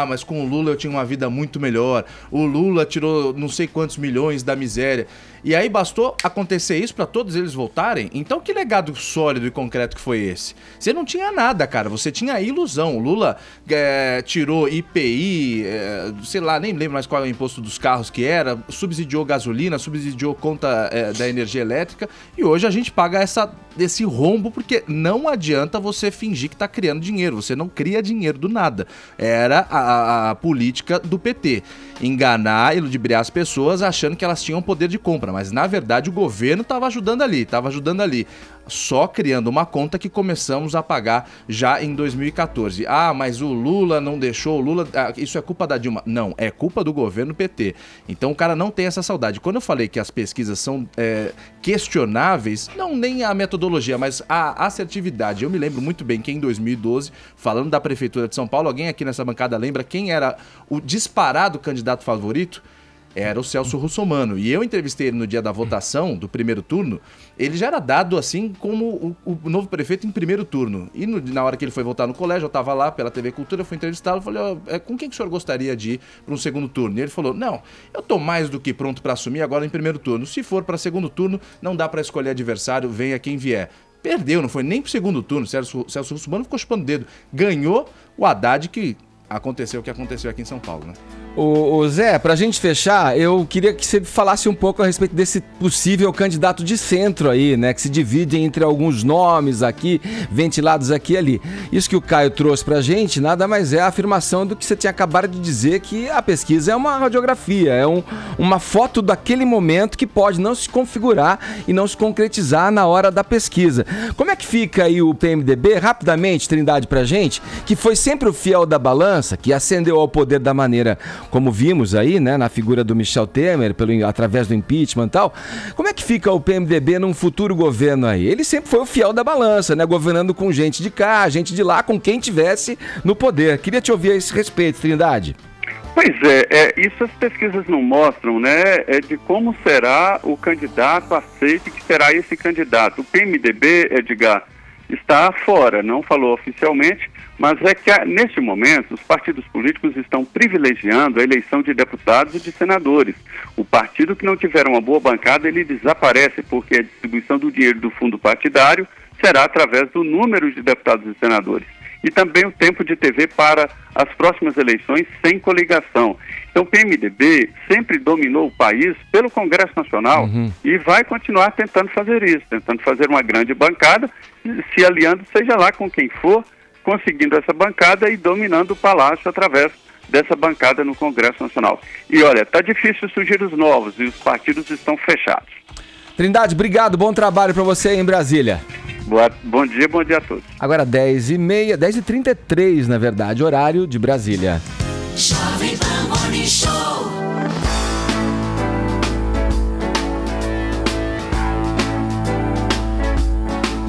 mas com o Lula eu tinha uma vida muito melhor, o Lula tirou não sei quantos milhões da miséria, e aí bastou acontecer isso pra todos eles voltarem. Então que legado sólido e concreto que foi esse? Você não tinha nada, cara, você tinha ilusão. O Lula tirou IPI, sei lá, nem lembro mais qual é o imposto dos carros que era, subsidiou gasolina, subsidiou conta da energia elétrica, e hoje a gente paga esse rombo, porque não adianta você fingir que tá criando dinheiro, você não cria dinheiro do nada. Era a política do PT, enganar e ludibriar as pessoas achando que elas tinham poder de compra, mas na verdade o governo estava ajudando ali, só criando uma conta que começamos a pagar já em 2014. Mas o Lula não deixou, isso é culpa da Dilma. Não, é culpa do governo PT. Então o cara não tem essa saudade. Quando eu falei que as pesquisas são questionáveis, não nem a metodologia, mas a assertividade. Eu me lembro muito bem que em 2012, falando da Prefeitura de São Paulo, alguém aqui nessa bancada lembra quem era o disparado candidato favorito? Era o Celso Russomano. E eu entrevistei ele no dia da votação do primeiro turno. Ele já era dado assim como o novo prefeito em primeiro turno. E na hora que ele foi votar no colégio, eu estava lá pela TV Cultura, eu fui entrevistá-lo, falei, com quem que o senhor gostaria de ir para um segundo turno? E ele falou, não, eu tô mais do que pronto para assumir agora em primeiro turno. Se for para segundo turno, não dá para escolher adversário, venha quem vier. Perdeu, não foi nem pro segundo turno. Celso Russomano ficou chupando o dedo. Ganhou o Haddad, que aconteceu o que aconteceu aqui em São Paulo, né? Ô Zé, pra gente fechar, eu queria que você falasse um pouco a respeito desse possível candidato de centro aí, né? Que se divide entre alguns nomes aqui, ventilados aqui e ali. Isso que o Caio trouxe pra gente, nada mais é a afirmação do que você tinha acabado de dizer, que a pesquisa é uma radiografia, é uma foto daquele momento que pode não se configurar e não se concretizar na hora da pesquisa. Como é que fica aí o PMDB, rapidamente, Trindade, pra gente, que foi sempre o fiel da balança, que ascendeu ao poder da maneira como vimos aí, né, na figura do Michel Temer, através do impeachment e tal. Como é que fica o PMDB num futuro governo aí? Ele sempre foi o fiel da balança, né, governando com gente de cá, gente de lá, com quem tivesse no poder. Queria te ouvir a esse respeito, Trindade. Pois isso as pesquisas não mostram, né, de como será o candidato aceito e que será esse candidato. O PMDB, Edgar, está fora, não falou oficialmente, mas é que neste momento os partidos políticos estão privilegiando a eleição de deputados e de senadores. O partido que não tiver uma boa bancada, ele desaparece, porque a distribuição do dinheiro do fundo partidário será através do número de deputados e senadores. E também o tempo de TV para as próximas eleições sem coligação. Então o PMDB sempre dominou o país pelo Congresso Nacional e vai continuar tentando fazer isso, tentando fazer uma grande bancada, se aliando seja lá com quem for, conseguindo essa bancada e dominando o Palácio através dessa bancada no Congresso Nacional. E olha, está difícil surgir os novos e os partidos estão fechados. Trindade, obrigado, bom trabalho para você aí em Brasília. Bom dia a todos. Agora 10h30, 10h33 na verdade, horário de Brasília. Jovem Pan Morning Show.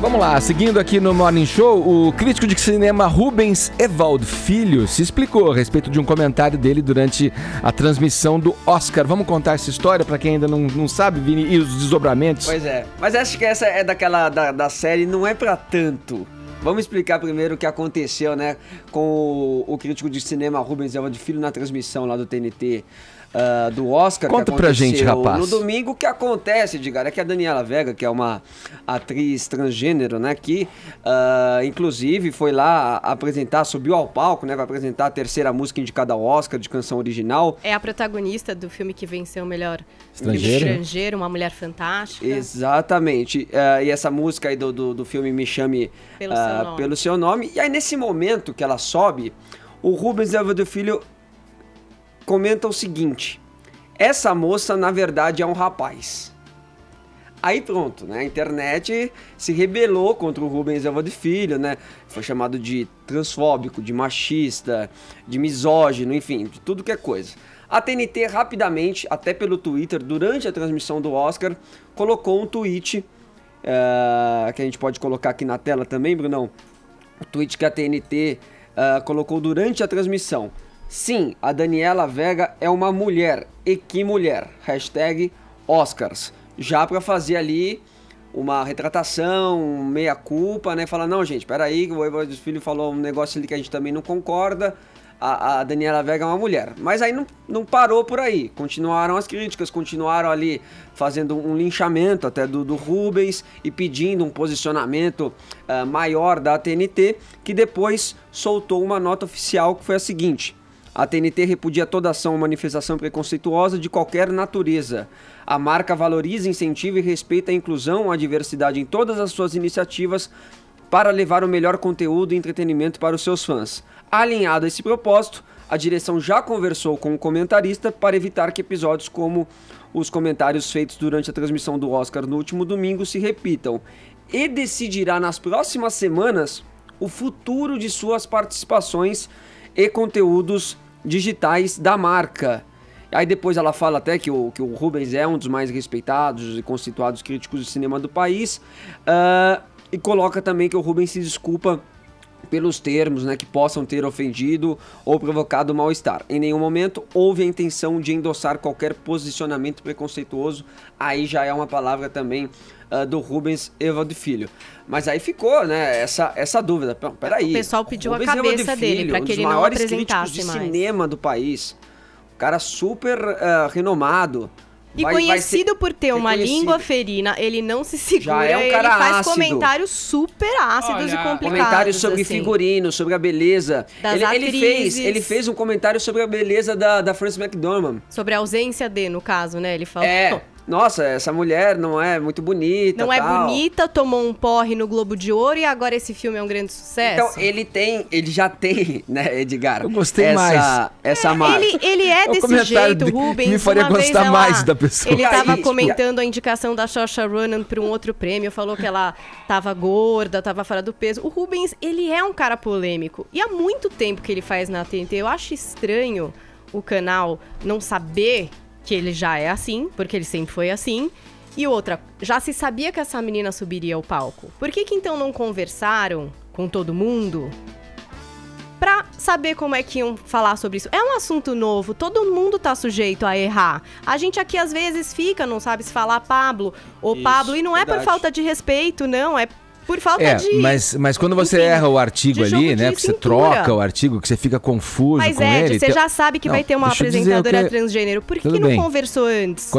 Vamos lá, seguindo aqui no Morning Show, o crítico de cinema Rubens Evaldo Filho se explicou a respeito de um comentário dele durante a transmissão do Oscar. Vamos contar essa história para quem ainda não sabe, Vini, e os desdobramentos? Pois é, mas acho que essa é daquela da série, não é para tanto. Vamos explicar primeiro o que aconteceu, né, com o crítico de cinema Rubens Evaldo Filho na transmissão lá do TNT. Do Oscar. Conta pra gente, rapaz. No domingo, o que acontece, Edgar, é que a Daniela Vega, que é uma atriz transgênero, né, que inclusive foi lá apresentar, subiu ao palco, né, vai apresentar a terceira música indicada ao Oscar de canção original. É a protagonista do filme que venceu o melhor estrangeiro, Uma Mulher Fantástica. Exatamente. E essa música aí do filme Me Chame pelo Seu Nome. E aí, nesse momento que ela sobe, o Rubens Evaldo Filho comenta o seguinte: essa moça na verdade é um rapaz. Aí pronto, né? A internet se rebelou contra o Rubens Evaldo Filho, né? Foi chamado de transfóbico, de machista, de misógino, enfim, de tudo que é coisa. A TNT rapidamente, até pelo Twitter, durante a transmissão do Oscar, colocou um tweet, que a gente pode colocar aqui na tela também, Brunão. O tweet que a TNT colocou durante a transmissão. Sim, a Daniela Vega é uma mulher. E que mulher? Hashtag Oscars. Já pra fazer ali uma retratação, meia-culpa, né? Falar, não, gente, peraí, que o Evaldo Filho falou um negócio ali que a gente também não concorda. A Daniela Vega é uma mulher. Mas aí não parou por aí. Continuaram as críticas, continuaram ali fazendo um linchamento até do Rubens e pedindo um posicionamento maior da TNT, que depois soltou uma nota oficial que foi a seguinte: a TNT repudia toda ação ou manifestação preconceituosa de qualquer natureza. A marca valoriza, incentiva e respeita a inclusão e a diversidade em todas as suas iniciativas para levar o melhor conteúdo e entretenimento para os seus fãs. Alinhado a esse propósito, a direção já conversou com o comentarista para evitar que episódios como os comentários feitos durante a transmissão do Oscar no último domingo se repitam, e decidirá nas próximas semanas o futuro de suas participações e conteúdos digitais da marca. Aí depois ela fala até que o Rubens é um dos mais respeitados e conceituados críticos de cinema do país, e coloca também que o Rubens se desculpa pelos termos, né, que possam ter ofendido ou provocado mal-estar. Em nenhum momento houve a intenção de endossar qualquer posicionamento preconceituoso. Aí já é uma palavra também do Rubens Evaldo Filho. Mas aí ficou, né, essa dúvida. Peraí. O pessoal pediu a cabeça dele para que ele não apresentasse mais. Um dos maiores críticos de cinema do país. Um cara super renomado. E conhecido por ter uma língua ferina, ele não se segura, Já é um cara ele faz ácido. comentários super ácidos e complicados. Comentários sobre assim. figurino, sobre a beleza. Das Ele fez um comentário sobre a beleza da Frances McDormand. Sobre a ausência de, no caso, né? Ele falou... Nossa, essa mulher não é muito bonita. Não é bonita, tomou um porre no Globo de Ouro e agora esse filme é um grande sucesso. Então, ele já tem, né, Edgar? Eu gostei mais. Essa marca. Ele é desse jeito, Rubens. Me faria gostar mais da pessoa. Ele tava comentando a indicação da Saoirse Ronan para um outro prêmio, falou que ela tava gorda, tava fora do peso. O Rubens, ele é um cara polêmico. E há muito tempo que ele faz na TNT. Eu acho estranho o canal não saber que ele já é assim, porque ele sempre foi assim. E outra, já se sabia que essa menina subiria ao palco. Por que então não conversaram com todo mundo pra saber como é que iam falar sobre isso? É um assunto novo, todo mundo tá sujeito a errar. A gente aqui às vezes não sabe se falar Pablo ou Pablo, e não é por falta de respeito, não, é por falta de... Mas quando você erra o artigo ali, né? Que você troca o artigo, que você fica confuso com ele... Você já sabe que vai ter uma apresentadora transgênero. Por que não conversou antes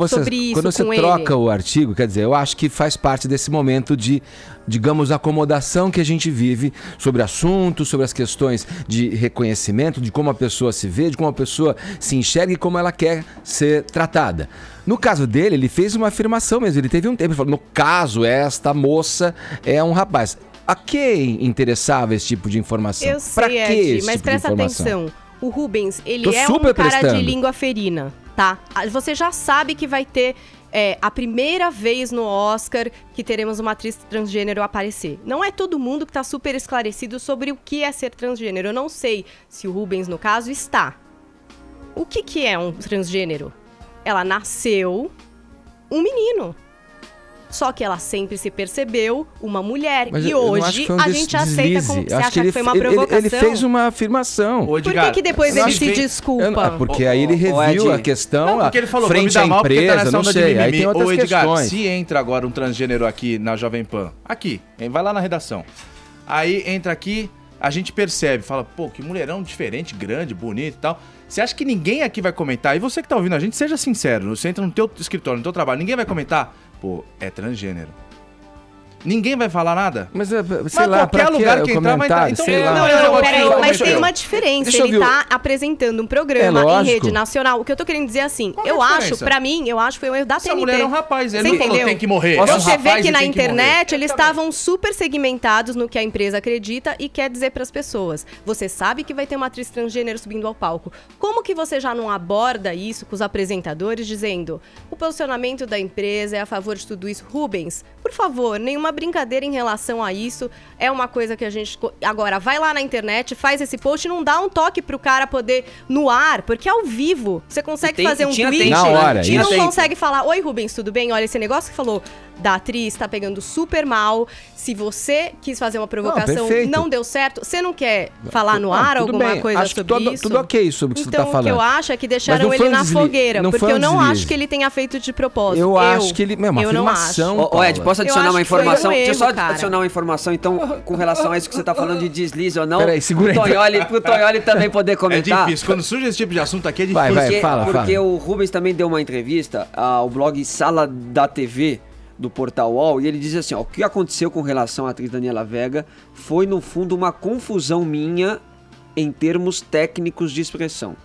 sobre isso quando você troca o artigo, quer dizer, eu acho que faz parte desse momento de, digamos, acomodação que a gente vive sobre assuntos, sobre as questões de reconhecimento, de como a pessoa se vê, de como a pessoa se enxerga e como ela quer ser tratada. No caso dele, ele fez uma afirmação mesmo. Ele teve um tempo, ele falou, no caso, esta moça é um rapaz. A que interessava esse tipo de informação? Eu sei, Ed, mas presta atenção. O Rubens, ele é um cara de língua ferina, tá? Você já sabe que vai ter a primeira vez no Oscar que teremos uma atriz transgênero aparecer. Não é todo mundo que tá super esclarecido sobre o que é ser transgênero. Eu não sei se o Rubens, no caso, está. O que é um transgênero? Ela nasceu um menino. Só que ela sempre se percebeu uma mulher. Mas e hoje a gente aceita como... Você acha que foi uma provocação? Ele fez uma afirmação. Por que depois ele se desculpa? Porque aí ele reviu a questão, porque ele falou, frente à empresa, não sei. Aí tem outras Edgar, questões. se entra agora um transgênero aqui na Jovem Pan, aqui, vai lá na redação. Aí entra aqui, a gente percebe, fala, pô, que mulherão diferente, grande, bonito e tal. Você acha que ninguém aqui vai comentar? E você que tá ouvindo a gente, seja sincero. Você entra no teu escritório, no teu trabalho, ninguém vai comentar? Pô, é transgênero. Ninguém vai falar nada? Mas sei lá, qualquer lugar que entrar vai estar. Então, peraí, mas tem uma diferença. Ele tá apresentando um programa em rede nacional. O que eu tô querendo dizer assim, eu acho que foi um erro da TNT. Essa mulher é um rapaz, ele não falou, tem que morrer. Você vê que na internet eles estavam super segmentados no que a empresa acredita e quer dizer pras pessoas. Você sabe que vai ter uma atriz transgênero subindo ao palco. Como que você já não aborda isso com os apresentadores dizendo o posicionamento da empresa é a favor de tudo isso? Rubens, por favor, nenhuma brincadeira em relação a isso. É uma coisa que a gente... Agora, vai lá na internet, faz esse post e não dá um toque pro cara poder no ar, porque é ao vivo. Você consegue fazer um tweet na hora, e não consegue falar, oi Rubens, tudo bem? Olha, esse negócio que falou da atriz tá pegando super mal. Se você quis fazer uma provocação, não deu certo, você não quer falar no ar alguma coisa sobre isso? Tudo ok sobre o que você tá falando. Então, o que eu acho é que deixaram ele na fogueira, porque eu não acho que ele tenha feito de propósito. Eu acho que ele... É uma afirmação. Ô, Ed, posso adicionar uma informação? Deixa eu só adicionar uma informação, então, com relação a isso que você tá falando de deslize ou não. Peraí, segura aí. Pro Tonholi também poder comentar. É difícil, quando surge esse tipo de assunto aqui é difícil. Vai, fala. Porque o Rubens também deu uma entrevista ao blog Sala da TV, do Portal UOL, e ele diz assim, ó, o que aconteceu com relação à atriz Daniela Vega foi, no fundo, uma confusão minha em termos técnicos de expressão.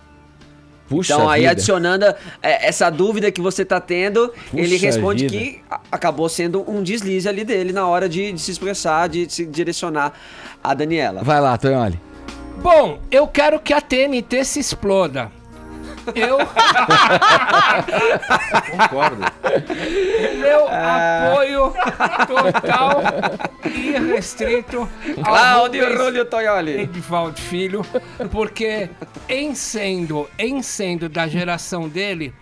Puxa então, aí vida. adicionando essa dúvida que você tá tendo, ele responde que acabou sendo um deslize ali dele na hora de se expressar, de se direcionar a Daniela. Vai lá, Tonholi. Bom, eu quero que a TNT se exploda. Eu concordo. Meu apoio total e restrito Cláudio Rúlio Tonholi Edivaldo Filho, porque em sendo da geração dele,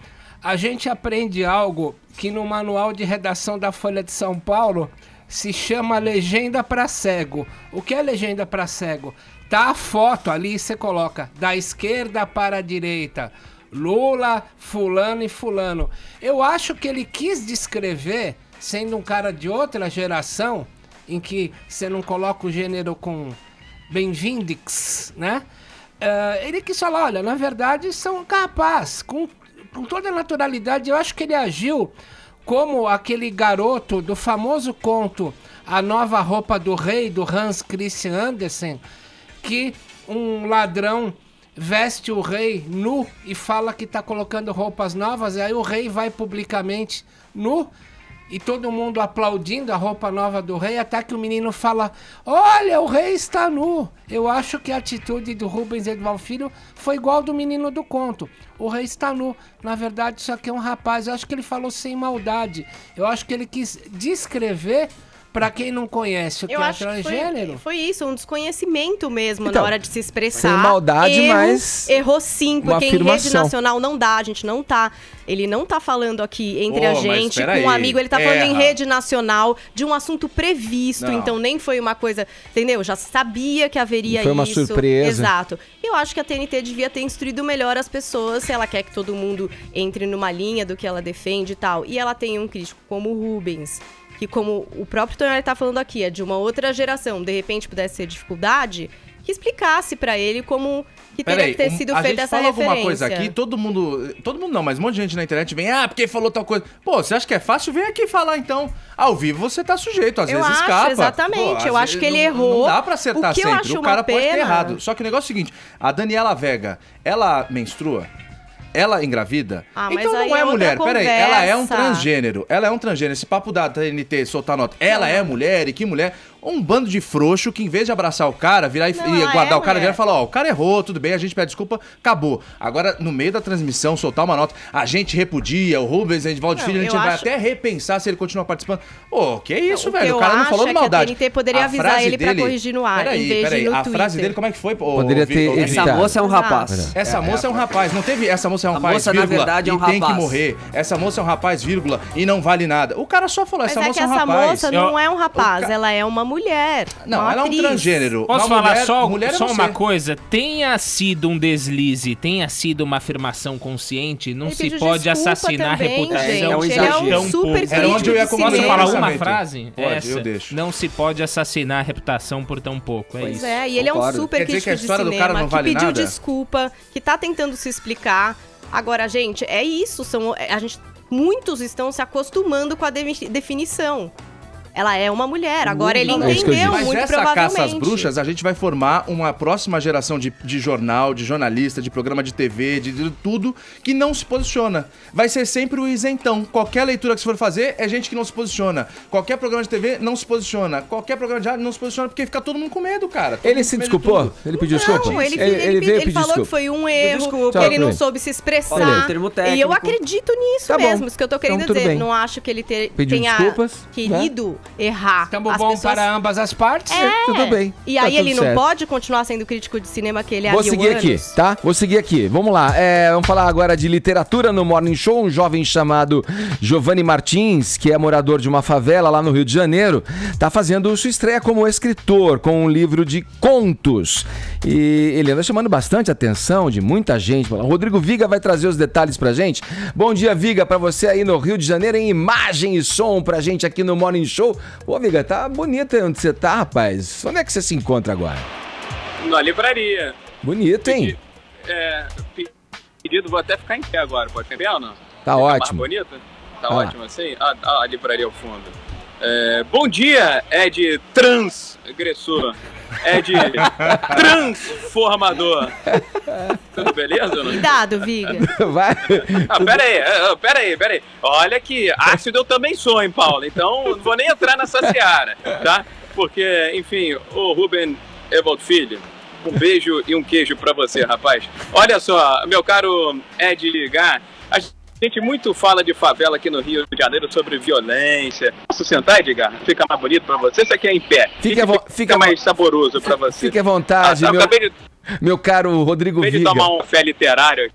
a gente aprende algo que no manual de redação da Folha de São Paulo se chama legenda para cego. O que é legenda para cego? Tá a foto ali, você coloca da esquerda para a direita, Lula, fulano e fulano. Eu acho que ele quis descrever, sendo um cara de outra geração, em que você não coloca o gênero com bem-vindix, né? Ele quis falar, olha, na verdade são capazes, com com toda a naturalidade, eu acho que ele agiu como aquele garoto do famoso conto A Nova Roupa do Rei, do Hans Christian Andersen, que um ladrão veste o rei nu e fala que tá colocando roupas novas, e aí o rei vai publicamente nu, e todo mundo aplaudindo a roupa nova do rei, até que o menino fala: olha, o rei está nu. Eu acho que a atitude do Rubens Edivaldo Filho foi igual ao do menino do conto. O rei está nu. Na verdade, isso aqui é um rapaz. Eu acho que ele falou sem maldade. Eu acho que ele quis descrever, pra quem não conhece o que é transgênero. Foi isso, um desconhecimento mesmo então, na hora de se expressar. Sem maldade, mas... Errou sim, porque em rede nacional não dá, a gente não tá... Ele não tá falando aqui entre a gente, com um amigo, ele tá falando em rede nacional de um assunto previsto, então nem foi uma coisa, entendeu? Já sabia que haveria isso. Foi uma surpresa. Exato. Eu acho que a TNT devia ter instruído melhor as pessoas, se ela quer que todo mundo entre numa linha do que ela defende e tal. E ela tem um crítico como o Rubens, que como o próprio Tonelli tá falando aqui, é de uma outra geração, de repente pudesse ser dificuldade, que explicasse pra ele como que teria que ter sido feita essa referência. A gente fala alguma coisa aqui, todo mundo não, mas um monte de gente na internet vem, porque falou tal coisa. Pô, você acha que é fácil? Vem aqui falar então. Ao vivo você tá sujeito, às vezes escapa. Exatamente, eu acho que ele errou. Não dá pra acertar sempre, o cara pode ter errado. Só que o negócio é o seguinte, a Daniela Vega, ela menstrua? Ela engravida? Então não é mulher. Peraí, ela é um transgênero. Ela é um transgênero. Esse papo da TNT soltar nota. Ela é mulher e que mulher? Um bando de frouxo que em vez de abraçar o cara, virar e guardar o cara, virar e falar, o cara errou, tudo bem, a gente pede desculpa, acabou. Agora, no meio da transmissão, soltar uma nota, a gente repudia, o Rubens Edivaldo Filho, a gente vai até repensar se ele continuar participando. Que isso, velho? O cara não falou de maldade. A TNT poderia avisar ele pra corrigir no ar, em vez de no a frase dele, como é que foi? Poderia ter essa moça é um rapaz. Essa moça é um rapaz. Não teve essa moça é um rapaz, moça, vírgula, na verdade, é um rapaz. Tem que morrer. Essa moça é um rapaz, vírgula, e não vale nada. O cara só falou, essa moça é um rapaz. Mas essa moça não é um rapaz, ela é uma mulher. Não, ela é um transgênero. Posso falar só uma coisa? Tenha sido um deslize, tenha sido uma afirmação consciente, não se pode assassinar também, a reputação. É um exagero. Ele é um super crítico. Posso falar uma frase? Pode, eu deixo. Não se pode assassinar a reputação por tão pouco, é isso. Pois é, e ele é um super crítico de cinema, que pediu desculpa, que tá tentando se explicar. Agora, gente, é isso, muitos estão se acostumando com a definição. Ela é uma mulher, agora ele entendeu, muito provavelmente. Mas essa caça às bruxas, a gente vai formar uma próxima geração de jornal, de jornalista, de programa de TV, de tudo, que não se posiciona. Vai ser sempre o isentão. Qualquer leitura que você for fazer, é gente que não se posiciona. Qualquer programa de TV não se posiciona. Qualquer programa de rádio não se posiciona, porque fica todo mundo com medo, cara. Ele se desculpou? Ele pediu desculpa? Não, ele falou que foi um erro, que ele não soube se expressar. E eu acredito nisso mesmo, isso que eu tô querendo dizer. Não acho que ele tenha querido errar. Estamos bom para ambas as partes? Tudo bem. E aí ele não pode continuar sendo crítico de cinema que ele é há 1000 anos? Vou seguir aqui, tá? Vou seguir aqui. Vamos lá. Vamos falar agora de literatura no Morning Show. Um jovem chamado Giovanni Martins, que é morador de uma favela lá no Rio de Janeiro, tá fazendo sua estreia como escritor, com um livro de contos. E ele anda chamando bastante atenção de muita gente. O Rodrigo Viga vai trazer os detalhes pra gente. Bom dia, Viga, pra você aí no Rio de Janeiro, em imagem e som pra gente aqui no Morning Show. Pô, Viga, tá bonito aí onde você tá, rapaz. Onde é que você se encontra agora? Na livraria. Bonito, hein? Pedido, vou até ficar em pé agora. Pode ficar em pé ou não? Tá ótimo. Mais bonito? Tá ótimo assim? A livraria ao fundo. Bom dia, Ed transgressor. Ed transformador. Tudo beleza ou não? Cuidado, Viga. Vai. Pera aí. Olha que ácido eu também sou, hein, Paulo? Então não vou nem entrar nessa seara, tá? Porque, enfim, o Rubem Edivaldo Filho, um beijo e um queijo pra você, rapaz. Olha só, meu caro Edgar, a gente muito fala de favela aqui no Rio de Janeiro, sobre violência. Posso sentar, Edgar? Fica mais bonito pra você? Isso aqui é em pé. Fica mais saboroso pra você. Fique à vontade, meu caro Rodrigo Viga. Acabei de tomar um café literário.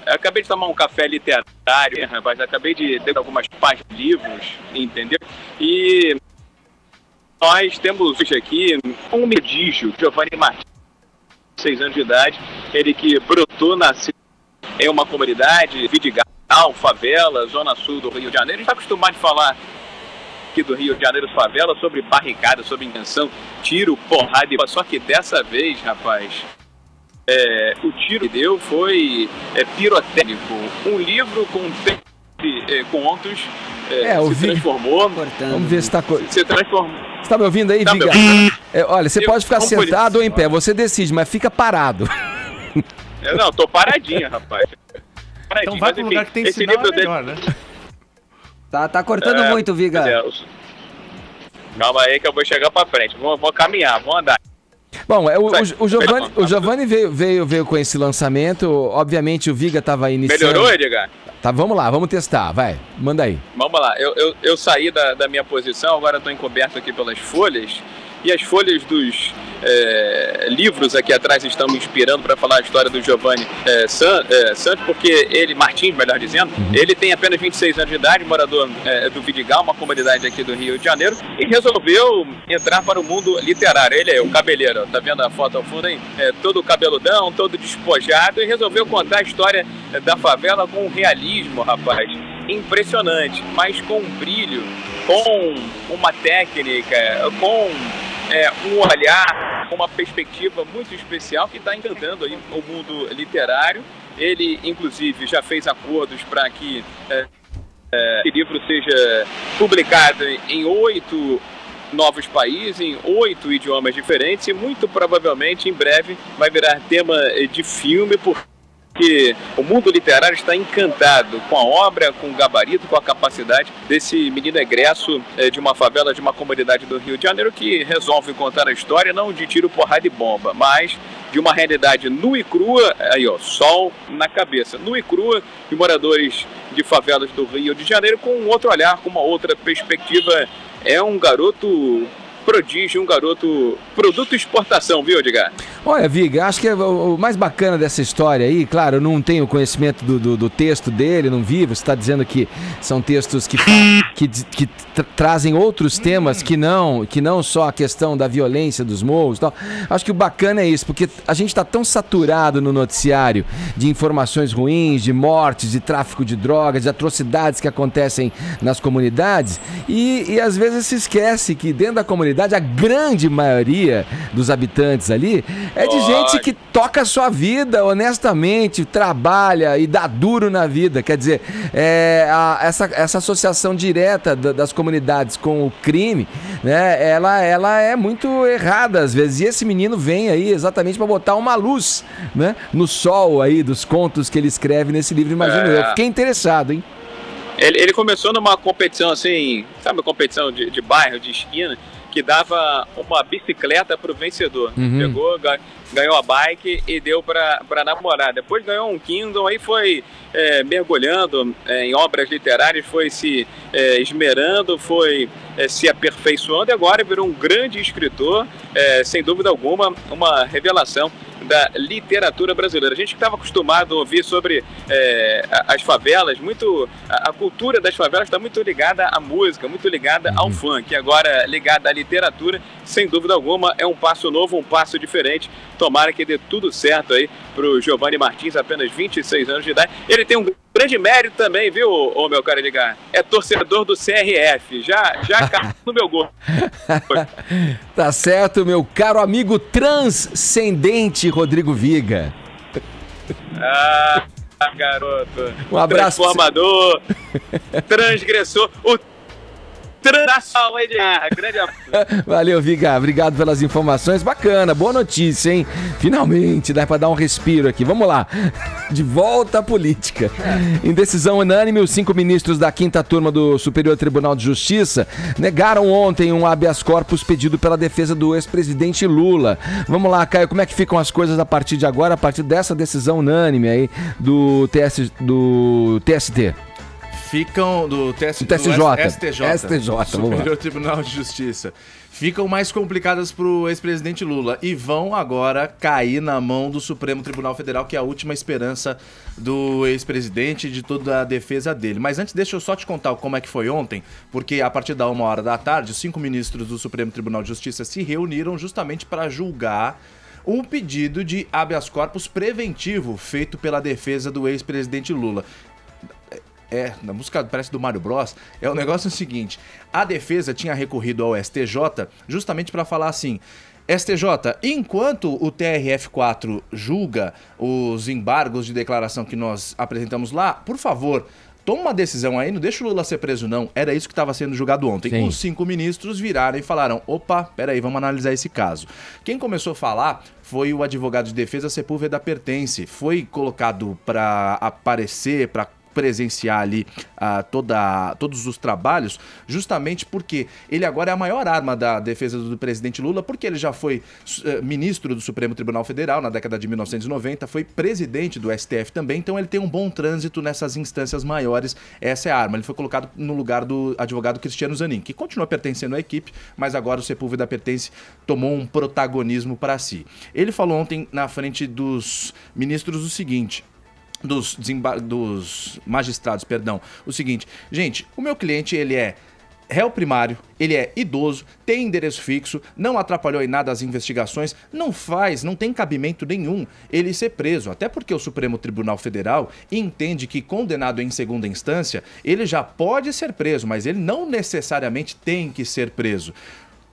Acabei de tomar um café literário, rapaz. Acabei de ler algumas páginas de livros, entendeu? E nós temos hoje aqui um medígio, Giovanni Martins, 6 anos de idade. Ele que brotou, nasceu em uma comunidade, Vidigal, favela, zona sul do Rio de Janeiro. A gente está acostumado a falar aqui do Rio de Janeiro, favela, sobre barricada, sobre intenção, tiro, porrada. Só que dessa vez, rapaz, o tiro que deu foi pirotécnico. Um livro com contos se transformou. Vamos ver se está... Se transformou. Você está me ouvindo aí, Viga? Olha, você pode ficar sentado ou em pé, você decide, mas fica parado. Não, tô paradinho, rapaz. Então vai pro lugar que tem sinal, é melhor, né? Tá cortando muito, Viga. Calma aí que eu vou chegar pra frente. Vou caminhar, vou andar. Bom, o Giovanni veio com esse lançamento. Obviamente o Viga estava iniciando. Melhorou, Edgar? Tá, vamos lá, vamos testar, vai, manda aí. Vamos lá, eu saí da minha posição, agora estou encoberto aqui pelas folhas. E as folhas dos livros aqui atrás estão me inspirando para falar a história do Giovanni Santos, porque ele, Martins, melhor dizendo, ele tem apenas 26 anos de idade, morador do Vidigal, uma comunidade aqui do Rio de Janeiro, e resolveu entrar para o mundo literário. Ele é o cabeleiro, tá vendo a foto ao fundo aí? Todo cabeludão, todo despojado, e resolveu contar a história da favela com um realismo, rapaz, impressionante, mas com um brilho, com uma técnica, com um olhar, uma perspectiva muito especial que está encantando aí o mundo literário. Ele, inclusive, já fez acordos para que esse livro seja publicado em 8 novos países, em 8 idiomas diferentes, e muito provavelmente em breve vai virar tema de filme, porque o mundo literário está encantado com a obra, com o gabarito, com a capacidade desse menino egresso de uma favela, de uma comunidade do Rio de Janeiro, que resolve contar a história não de tiro, porrada e bomba, mas de uma realidade nua e crua, aí ó, sol na cabeça, nua e crua, de moradores de favelas do Rio de Janeiro, com um outro olhar, com uma outra perspectiva. É um garoto prodígio, um garoto produto exportação, viu, Edgar? Olha, Viga, acho que o mais bacana dessa história aí, claro, eu não tenho conhecimento do texto dele, não vi, você está dizendo que são textos que trazem outros temas que não só a questão da violência dos morros e tal. Acho que o bacana é isso, porque a gente está tão saturado no noticiário de informações ruins, de mortes, de tráfico de drogas, de atrocidades que acontecem nas comunidades, e às vezes se esquece que dentro da comunidade a grande maioria dos habitantes ali é de gente que toca a sua vida honestamente, trabalha e dá duro na vida. Quer dizer, essa associação direta das comunidades com o crime, né, ela é muito errada às vezes. E esse menino vem aí exatamente para botar uma luz, né, no sol aí dos contos que ele escreve nesse livro, imagino eu. Fiquei interessado, hein? Ele começou numa competição assim, sabe, uma competição de bairro, de esquina, que dava uma bicicleta para o vencedor. Pegou, ganhou a bike e deu para namorar. Depois ganhou um Kindle, aí foi mergulhando em obras literárias, foi se esmerando, foi se aperfeiçoando, e agora virou um grande escritor, sem dúvida alguma, uma revelação da literatura brasileira. A gente estava acostumado a ouvir sobre as favelas, a cultura das favelas está muito ligada à música, muito ligada ao funk, agora ligada à literatura, sem dúvida alguma, é um passo novo, um passo diferente. Tomara que dê tudo certo aí pro Giovanni Martins, apenas 26 anos de idade. Ele tem um grande mérito também, viu, meu cara Edgar? É torcedor do CRF, já caiu no meu gol. Tá certo, meu caro amigo transcendente Rodrigo Viga. Garoto. Um abraço. Transformador, transgressor, o transação, Edgar. Grande abraço. Valeu, Viga. Obrigado pelas informações. Bacana, boa notícia, hein? Finalmente, dá pra dar um respiro aqui. Vamos lá. De volta à política. Em decisão unânime, os 5 ministros da 5ª turma do Superior Tribunal de Justiça negaram ontem um habeas corpus pedido pela defesa do ex-presidente Lula. Vamos lá, Caio, como é que ficam as coisas a partir de agora, a partir dessa decisão unânime aí do TST? Ficam do STJ, Superior Tribunal de Justiça. Ficam mais complicadas para o ex-presidente Lula e vão agora cair na mão do Supremo Tribunal Federal, que é a última esperança do ex-presidente e de toda a defesa dele. Mas antes, deixa eu só te contar como é que foi ontem, porque a partir da 13h, os 5 ministros do Supremo Tribunal de Justiça se reuniram justamente para julgar um pedido de habeas corpus preventivo feito pela defesa do ex-presidente Lula. Na música parece do Mario Bros. É o negócio seguinte: a defesa tinha recorrido ao STJ justamente para falar assim: STJ, enquanto o TRF4 julga os embargos de declaração que nós apresentamos lá, por favor, toma uma decisão aí, não deixa o Lula ser preso não. Era isso que estava sendo julgado ontem. Sim. Os 5 ministros viraram e falaram, opa, peraí, vamos analisar esse caso. Quem começou a falar foi o advogado de defesa Sepúlveda Pertence. Foi colocado para aparecer, para presenciar ali todos os trabalhos, justamente porque ele agora é a maior arma da defesa do presidente Lula, porque ele já foi ministro do Supremo Tribunal Federal na década de 1990, foi presidente do STF também, então ele tem um bom trânsito nessas instâncias maiores, essa é a arma. Ele foi colocado no lugar do advogado Cristiano Zanin, que continua pertencendo à equipe, mas agora o Sepúlveda Pertence tomou um protagonismo para si. Ele falou ontem na frente dos ministros o seguinte, dos magistrados, perdão, o seguinte: gente, o meu cliente, ele é réu primário, ele é idoso, tem endereço fixo, não atrapalhou em nada as investigações, não tem cabimento nenhum ele ser preso, até porque o Supremo Tribunal Federal entende que, condenado em segunda instância, ele já pode ser preso, mas ele não necessariamente tem que ser preso.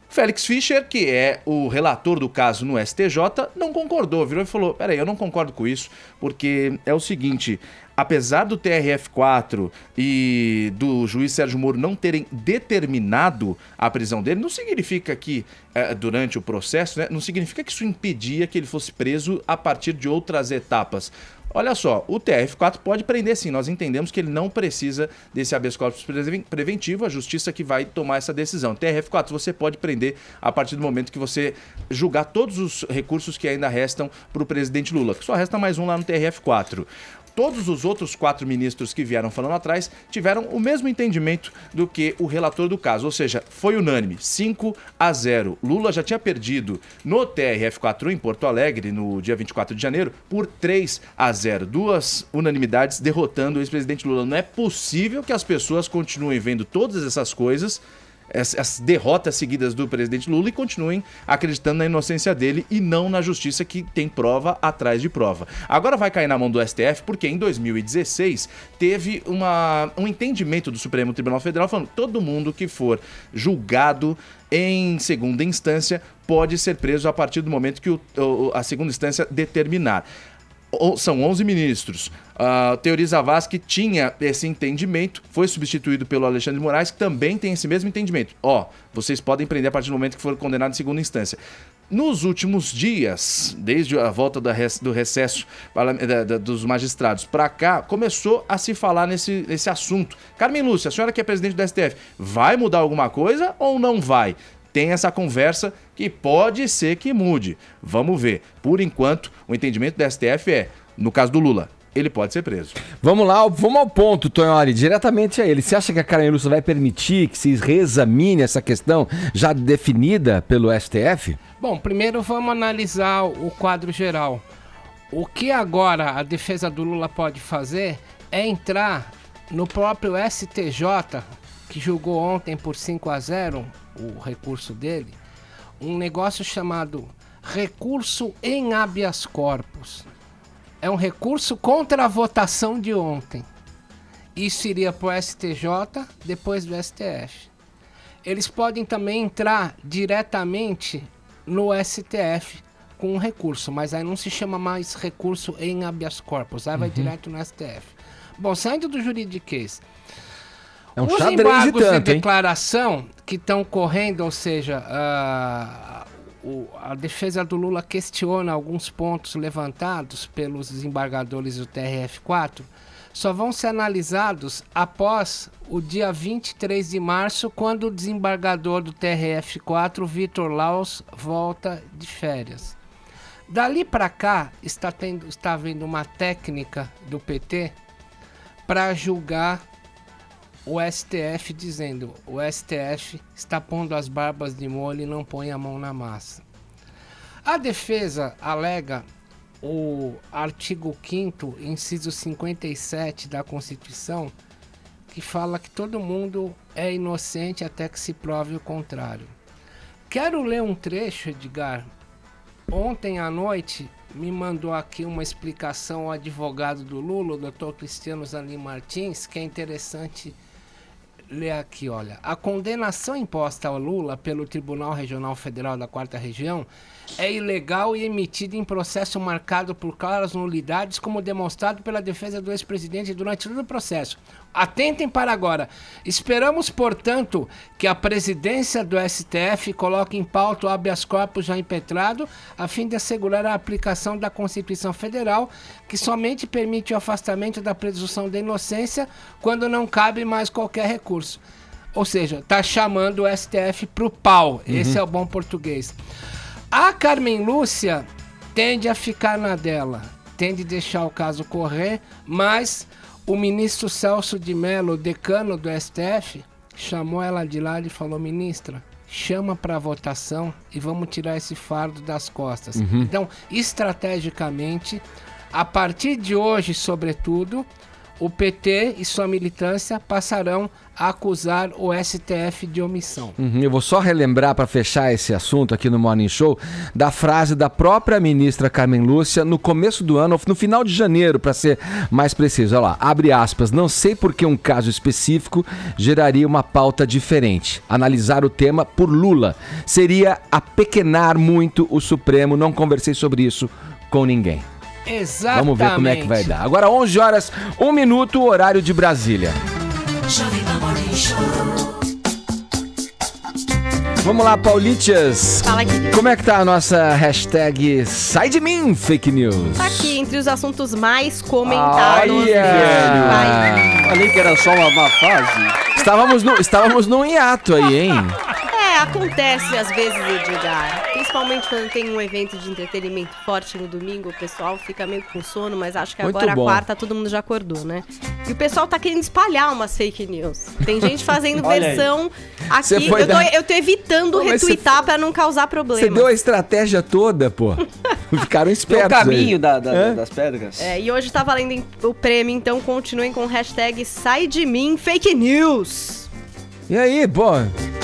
Félix Fischer, que é o relator do caso no STJ, não concordou, virou e falou, peraí, eu não concordo com isso, porque é o seguinte, apesar do TRF4 e do juiz Sérgio Moro não terem determinado a prisão dele, não significa que, durante o processo, né, não significa que isso impedia que ele fosse preso a partir de outras etapas. Olha só, o TRF4 pode prender sim, nós entendemos que ele não precisa desse habeas corpus preventivo, a justiça que vai tomar essa decisão. TRF4 você pode prender a partir do momento que você julgar todos os recursos que ainda restam para o presidente Lula, que só resta mais um lá no TRF4. Todos os outros 4 ministros que vieram falando atrás tiveram o mesmo entendimento do que o relator do caso, ou seja, foi unânime, 5-0. Lula já tinha perdido no TRF4 em Porto Alegre, no dia 24 de janeiro, por 3-0. 2 unanimidades derrotando o ex-presidente Lula. Não é possível que as pessoas continuem vendo todas essas coisas, as derrotas seguidas do presidente Lula, e continuem acreditando na inocência dele e não na justiça, que tem prova atrás de prova. Agora vai cair na mão do STF, porque em 2016 teve um entendimento do Supremo Tribunal Federal falando que todo mundo que for julgado em segunda instância pode ser preso a partir do momento que a segunda instância determinar. São 11 ministros. Teori Zavascki tinha esse entendimento, foi substituído pelo Alexandre de Moraes, que também tem esse mesmo entendimento. Vocês podem prender a partir do momento que for condenado em segunda instância. Nos últimos dias, desde a volta do recesso dos magistrados para cá, começou a se falar nesse assunto. Carmen Lúcia, a senhora que é presidente do STF, vai mudar alguma coisa ou não vai? Tem essa conversa que pode ser que mude. Vamos ver. Por enquanto, o entendimento do STF é, no caso do Lula, ele pode ser preso. Vamos lá, vamos ao ponto, Tonholi, diretamente a ele. Você acha que a Carmen Lúcia vai permitir que se reexamine essa questão já definida pelo STF? Bom, primeiro vamos analisar o quadro geral. O que agora a defesa do Lula pode fazer é entrar no próprio STJ, que julgou ontem por 5-0 o recurso dele, um negócio chamado recurso em habeas corpus. É um recurso contra a votação de ontem. Isso iria para o STJ, depois do STF. Eles podem também entrar diretamente no STF com um recurso, mas aí não se chama mais recurso em habeas corpus, aí vai direto no STF. Bom, saindo do juridiquês, os embargos de declaração que estão correndo, ou seja, a defesa do Lula questiona alguns pontos levantados pelos desembargadores do TRF4, só vão ser analisados após o dia 23 de março, quando o desembargador do TRF4, Vitor Laus, volta de férias. Dali para cá, está havendo uma técnica do PT para julgar o STF, dizendo: o STF está pondo as barbas de molho e não põe a mão na massa. A defesa alega o artigo 5º, inciso 57 da Constituição, que fala que todo mundo é inocente até que se prove o contrário. Quero ler um trecho, Edgar. Ontem à noite me mandou aqui uma explicação o advogado do Lula, o Dr. Cristiano Zanin Martins, que é interessante ler aqui, olha. A condenação imposta ao Lula pelo Tribunal Regional Federal da 4ª Região é ilegal e emitida em processo marcado por claras nulidades, como demonstrado pela defesa do ex-presidente durante todo o processo. Atentem para agora. Esperamos, portanto, que a presidência do STF coloque em pauta o habeas corpus já impetrado, a fim de assegurar a aplicação da Constituição Federal, que somente permite o afastamento da presunção da inocência quando não cabe mais qualquer recurso. Ou seja, está chamando o STF pro pau. Esse é o bom português. A Carmen Lúcia tende a ficar na dela, tende a deixar o caso correr, mas o ministro Celso de Mello, decano do STF, chamou ela de lá e falou: ministra, chama para votação e vamos tirar esse fardo das costas. Então, estrategicamente, a partir de hoje, sobretudo, o PT e sua militância passarão a acusar o STF de omissão. Eu vou só relembrar, para fechar esse assunto aqui no Morning Show, da frase da própria ministra Carmen Lúcia no começo do ano, no final de janeiro, para ser mais preciso. Olha lá, abre aspas: não sei por que um caso específico geraria uma pauta diferente. Analisar o tema por Lula seria apequenar muito o Supremo. Não conversei sobre isso com ninguém. Exatamente. Vamos ver como é que vai dar. Agora 11 horas, 1 minuto, horário de Brasília. Vamos lá, Paulitias. Fala aqui. Como é que tá a nossa hashtag Sai de Mim, Fake News? Tá aqui, entre os assuntos mais comentados. Falei que era só uma fase. Estávamos num hiato aí, hein? Acontece às vezes, Edgar. Principalmente quando tem um evento de entretenimento forte no domingo, o pessoal fica meio com sono, mas acho que agora a quarta todo mundo já acordou, né? E o pessoal tá querendo espalhar umas fake news. Tem gente fazendo versão aqui. Eu tô evitando retweetar pra não causar problema. Você deu a estratégia toda, pô. Ficaram espertos. O caminho das pedras. E hoje tá valendo o prêmio, então continuem com o hashtag Sai de Mim Fake News. E aí, pô?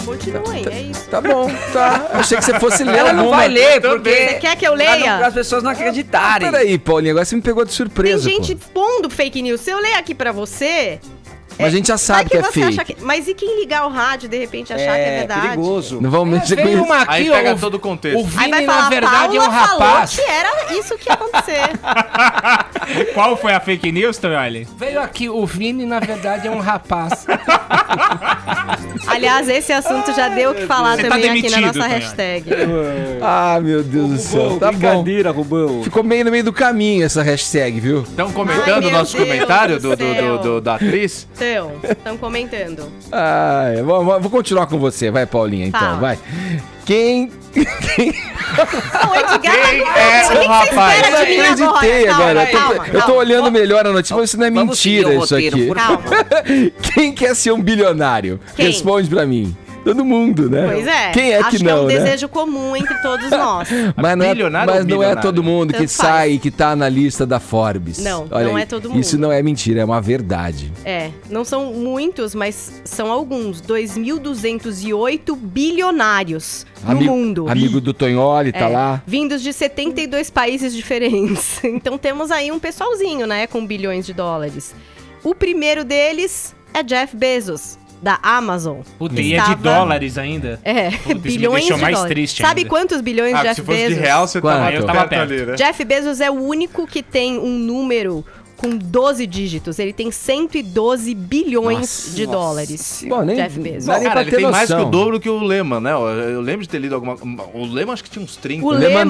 Continuem, é isso. Tá bom, tá. Achei que você fosse ler. Ela não vai ler, porque... Você quer que eu leia? Para as pessoas não acreditarem. Peraí, Paulinho, agora você me pegou de surpresa. Tem gente expondo fake news. Se eu ler aqui pra você... Mas a gente já sabe que é fake. Mas e quem ligar o rádio de repente achar que é verdade? É perigoso. Não vamos mexer com isso. Aí pega todo o contexto. O Vini, aí vai falar, na verdade, é um rapaz. Falou que era isso que ia acontecer. Qual foi a fake news, Tonholi? Veio aqui, o Vini, na verdade, é um rapaz. Aliás, esse assunto já deu o que falar também aqui na nossa hashtag. Meu Deus do céu. Tá brincadeira, Rubão. Ficou meio no meio do caminho essa hashtag, viu? Estão comentando o nosso comentário da atriz? Estão comentando. Vou continuar com você, vai, Paulinha, então, vai. Quem O Edgar é o rapaz? Eu acreditei agora. Eu tô olhando melhor a notícia, mas isso não é mentira, isso aqui. Calma. Quem quer ser um bilionário? Responde pra mim. Todo mundo, né? Pois é. Quem é que não, é um né? desejo comum entre todos nós. Mas não é todo mundo que sai e que tá na lista da Forbes. Não, Olha não aí, é todo mundo. Isso não é mentira, é uma verdade. Não são muitos, mas são alguns. 2.208 bilionários no mundo. Amigo do Tonholi, tá lá. Vindos de 72 países diferentes. Então temos aí um pessoalzinho, né, com bilhões de dólares. O primeiro deles é Jeff Bezos, da Amazon. Puta, e é de dólares ainda? Puta, bilhões de mais dólares. Triste Sabe ainda. quantos bilhões de Jeff Bezos? Se fosse de real, você tava perto ali, né? Jeff Bezos é o único que tem um número com 12 dígitos. Ele tem 112 bilhões de dólares. Bom, nem Jeff Bezos. Cara, ele tem mais que o dobro que o Lehman, né? Eu lembro de ter lido alguma... O Lehman acho que tinha uns 30. O Lehman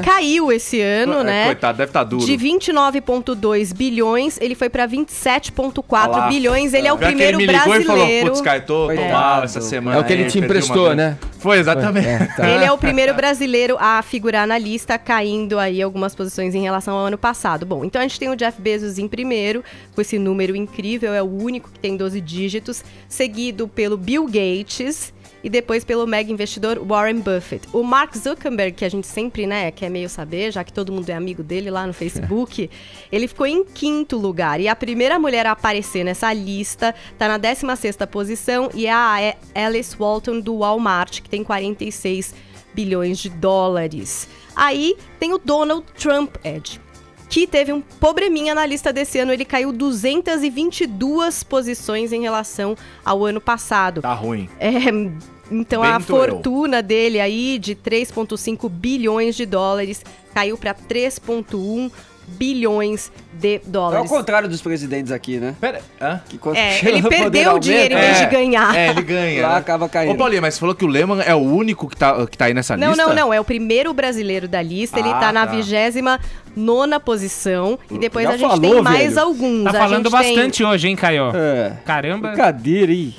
caiu esse ano, né? Coitado, deve estar duro. De 29,2 bilhões, ele foi pra 27,4 bilhões. Ele é o primeiro brasileiro... Ele falou, putz, Caio, tô mal essa semana. É o que ele te emprestou, né? Foi, exatamente. Ele é o primeiro brasileiro a figurar na lista, caindo aí algumas posições em relação ao ano passado. Bom, então a gente tem o Jeff Bezos em primeiro, com esse número incrível, é o único que tem 12 dígitos, seguido pelo Bill Gates e depois pelo mega investidor Warren Buffett. O Mark Zuckerberg, que a gente sempre, né, quer meio saber, já que todo mundo é amigo dele lá no Facebook, ele ficou em 5º lugar. E a primeira mulher a aparecer nessa lista tá na 16ª posição e é a Alice Walton do Walmart, que tem 46 bilhões de dólares. Aí tem o Donald Trump, Ed. que teve um probleminha na lista desse ano. Ele caiu 222 posições em relação ao ano passado. Tá ruim. Então a fortuna dele aí de 3,5 bilhões de dólares caiu para 3,1 bilhões de dólares. É o contrário dos presidentes aqui, né? Pera, ele perdeu o dinheiro em vez de ganhar. Ele ganha. Lá acaba caindo. Ô, Paulinha, mas você falou que o Lehman é o único que tá aí nessa lista? Não. É o primeiro brasileiro da lista. Ele tá na 29ª posição. E depois a gente tem mais alguns. Tá falando bastante hoje, hein, Caio? Caramba. Brincadeira, hein?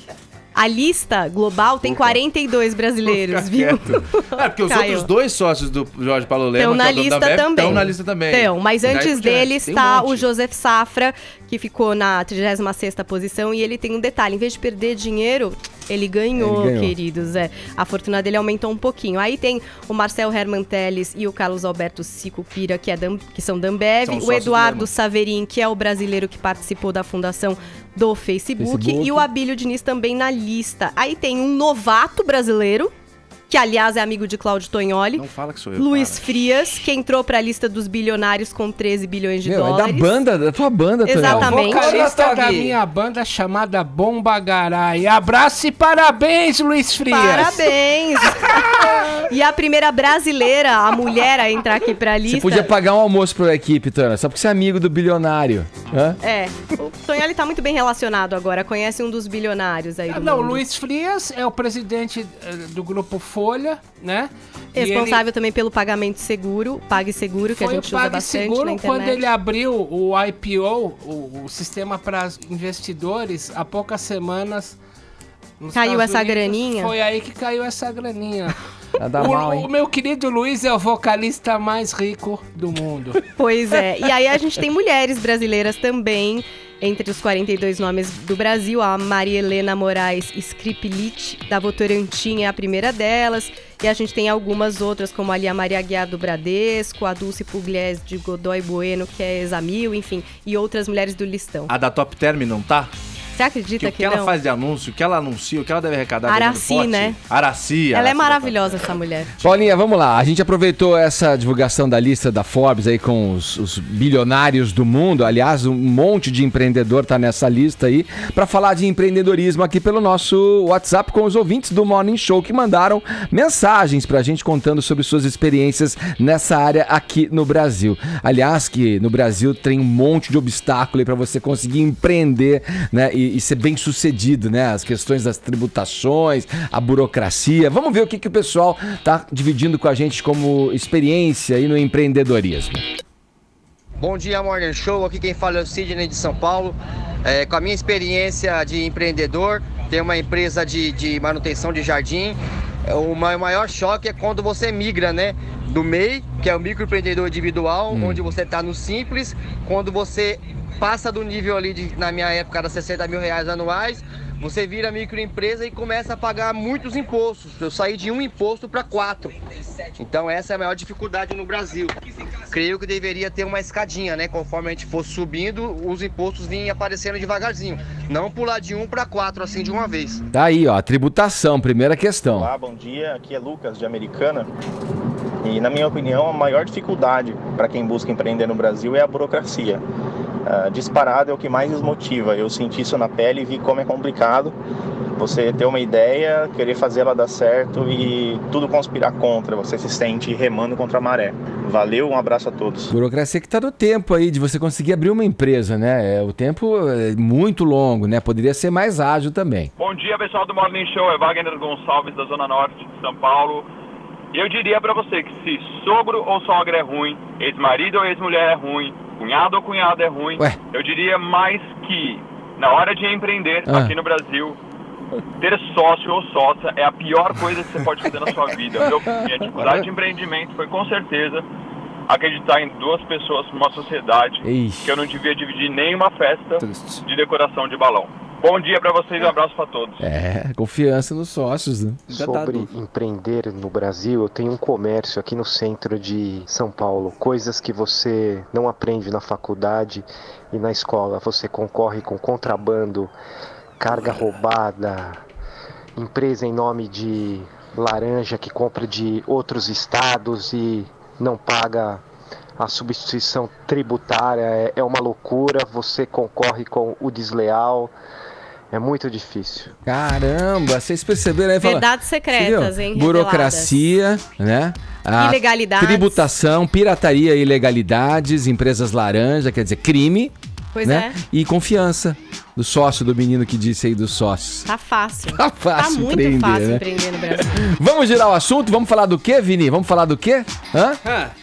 A lista global tem 42 brasileiros, viu? Porque os outros dois sócios do Jorge Paulo Lehmann, estão na lista também. Mas antes dele está o Joseph Safra, que ficou na 36ª posição. E ele tem um detalhe, em vez de perder dinheiro, ele ganhou, queridos. A fortuna dele aumentou um pouquinho. Aí tem o Marcel Herman Telles e o Carlos Alberto Sicupira, que são da Ambev. O Eduardo Saverin, que é o brasileiro que participou da fundação do Facebook. E o Abílio Diniz também na lista. Aí tem um novato brasileiro, que aliás é amigo de Cláudio Tognoli. Não fala que sou eu, Luiz Frias, que entrou pra lista dos bilionários com 13 bilhões de dólares. Da tua banda, Tognoli. Exatamente. Vocalista da minha banda chamada Bomba Garay. Abraço e parabéns, Luiz Frias. Parabéns. E a primeira brasileira, a mulher a entrar aqui pra lista. Você podia pagar um almoço pra equipe, Tana, só porque você é amigo do bilionário. O Tognoli tá muito bem relacionado agora, conhece um dos bilionários aí do mundo. O Luiz Frias é o presidente do grupo Folha, né? Responsável também pelo pagamento seguro, PagSeguro, que a gente usa bastante na internet. Quando ele abriu o IPO, o sistema para investidores, há poucas semanas... Caiu essa graninha? Foi aí que caiu essa graninha. O meu querido Luiz é o vocalista mais rico do mundo. Pois é. E aí a gente tem mulheres brasileiras também. Entre os 42 nomes do Brasil, a Maria Helena Moraes Skriplich, da Votorantim, é a primeira delas. E a gente tem algumas outras, como ali a Maria Aguiar do Bradesco, a Dulce Pugliese de Godoy Bueno, que é Examil, enfim, e outras mulheres do listão. A da Top Term não tá? Você acredita que não? O que ela faz de anúncio, o que ela anuncia, o que ela deve arrecadar... Araci, né? Araci. Ela é maravilhosa, essa mulher. Paulinha, vamos lá. A gente aproveitou essa divulgação da lista da Forbes aí com os bilionários do mundo. Aliás, um monte de empreendedor tá nessa lista aí, para falar de empreendedorismo aqui pelo nosso WhatsApp com os ouvintes do Morning Show que mandaram mensagens pra gente contando sobre suas experiências nessa área aqui no Brasil. Aliás, que no Brasil tem um monte de obstáculo aí para você conseguir empreender, né? E ser bem sucedido, né? As questões das tributações, a burocracia. Vamos ver o que o pessoal tá dividindo com a gente como experiência aí no empreendedorismo. Bom dia, Morning Show. Aqui quem fala é o Sidney de São Paulo. Com a minha experiência de empreendedor, tenho uma empresa de manutenção de jardim. O maior choque é quando você migra, né? Do MEI, que é o microempreendedor individual, onde você está no simples, quando você passa do nível ali, na minha época, era 60 mil reais anuais, você vira microempresa e começa a pagar muitos impostos. Eu saí de um imposto para 4. Então essa é a maior dificuldade no Brasil. Creio que deveria ter uma escadinha, né? Conforme a gente fosse subindo, os impostos vinham aparecendo devagarzinho. Não pular de 1 para 4 assim de uma vez. Tá aí, ó, a tributação, primeira questão. Olá, bom dia. Aqui é Lucas, de Americana. E na minha opinião, a maior dificuldade para quem busca empreender no Brasil é a burocracia. Disparado é o que mais desmotiva. Eu senti isso na pele e vi como é complicado você ter uma ideia, querer fazer ela dar certo e tudo conspirar contra. Você se sente remando contra a maré. Valeu, um abraço a todos. Burocracia que tá no tempo aí de você conseguir abrir uma empresa, né? O tempo é muito longo, né? Poderia ser mais ágil também. Bom dia, pessoal do Morning Show. É Wagner Gonçalves, da Zona Norte de São Paulo. E eu diria pra você que se sogro ou sogra é ruim, ex-marido ou ex-mulher é ruim, cunhado ou cunhada é ruim, eu diria mais que na hora de empreender aqui no Brasil, ter sócio ou sócia é a pior coisa que você pode fazer na sua vida. Minha dificuldade de empreendimento foi com certeza acreditar em duas pessoas numa sociedade que eu não devia dividir nenhuma festa de decoração de balão. Bom dia pra vocês e um abraço pra todos. Confiança nos sócios, né? Sobre empreender no Brasil, eu tenho um comércio aqui no centro de São Paulo. Coisas que você não aprende na faculdade e na escola. Você concorre com contrabando, carga roubada, empresa em nome de laranja que compra de outros estados e não paga a substituição tributária é uma loucura, você concorre com o desleal. É muito difícil. Caramba, vocês perceberam aí? Verdades secretas, hein? Burocracia, né? Ilegalidades. Tributação, pirataria e ilegalidades, empresas laranja, quer dizer, crime. Pois né? é. E confiança do sócio, do menino que disse aí dos sócios. Tá fácil. Tá fácil muito empreender, fácil né? empreender no Brasil. Vamos girar o assunto? Vamos falar do quê, Vini? Vamos falar do quê?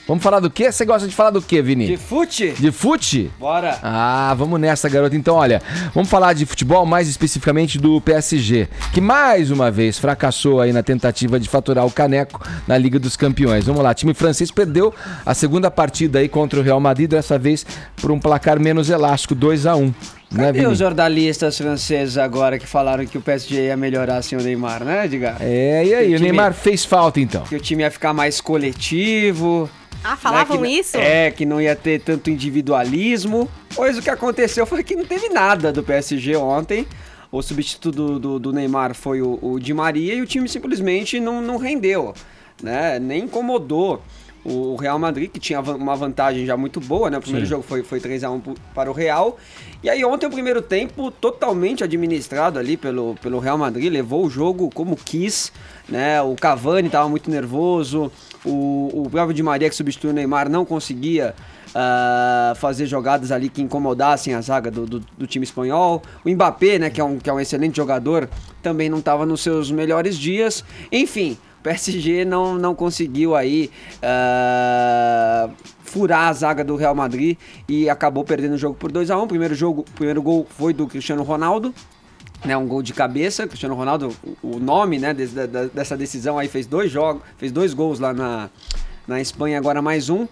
Vamos falar do quê? Você gosta de falar do quê, Vini? De fute? De fute? Bora. Ah, vamos nessa, garoto. Então, olha, vamos falar de futebol, mais especificamente do PSG, que mais uma vez fracassou aí na tentativa de faturar o caneco na Liga dos Campeões. Vamos lá, o time francês perdeu a segunda partida aí contra o Real Madrid, dessa vez por um placar menos elástico, 2-1. Cadê os jornalistas franceses agora que falaram que o PSG ia melhorar sem o Neymar, né, Edgar? E aí, o Neymar fez falta então? Que o time ia ficar mais coletivo. Ah, falavam isso? Que não ia ter tanto individualismo. Pois o que aconteceu foi que não teve nada do PSG ontem. O substituto do Neymar foi o Di Maria e o time simplesmente não rendeu, né? Nem incomodou o Real Madrid, que tinha uma vantagem já muito boa, né? O primeiro jogo foi 3-1 para o Real. E aí ontem o primeiro tempo totalmente administrado ali pelo Real Madrid, levou o jogo como quis, né? O Cavani estava muito nervoso, o próprio Di Maria, que substituiu o Neymar, não conseguia fazer jogadas ali que incomodassem a zaga do time espanhol. O Mbappé, né, que é um excelente jogador, também não estava nos seus melhores dias. Enfim, o PSG não conseguiu aí furar a zaga do Real Madrid e acabou perdendo o jogo por 2-1. O primeiro gol foi do Cristiano Ronaldo, né, um gol de cabeça. Cristiano Ronaldo, o nome, né, dessa decisão aí, fez 2 gols lá na Espanha, agora mais um.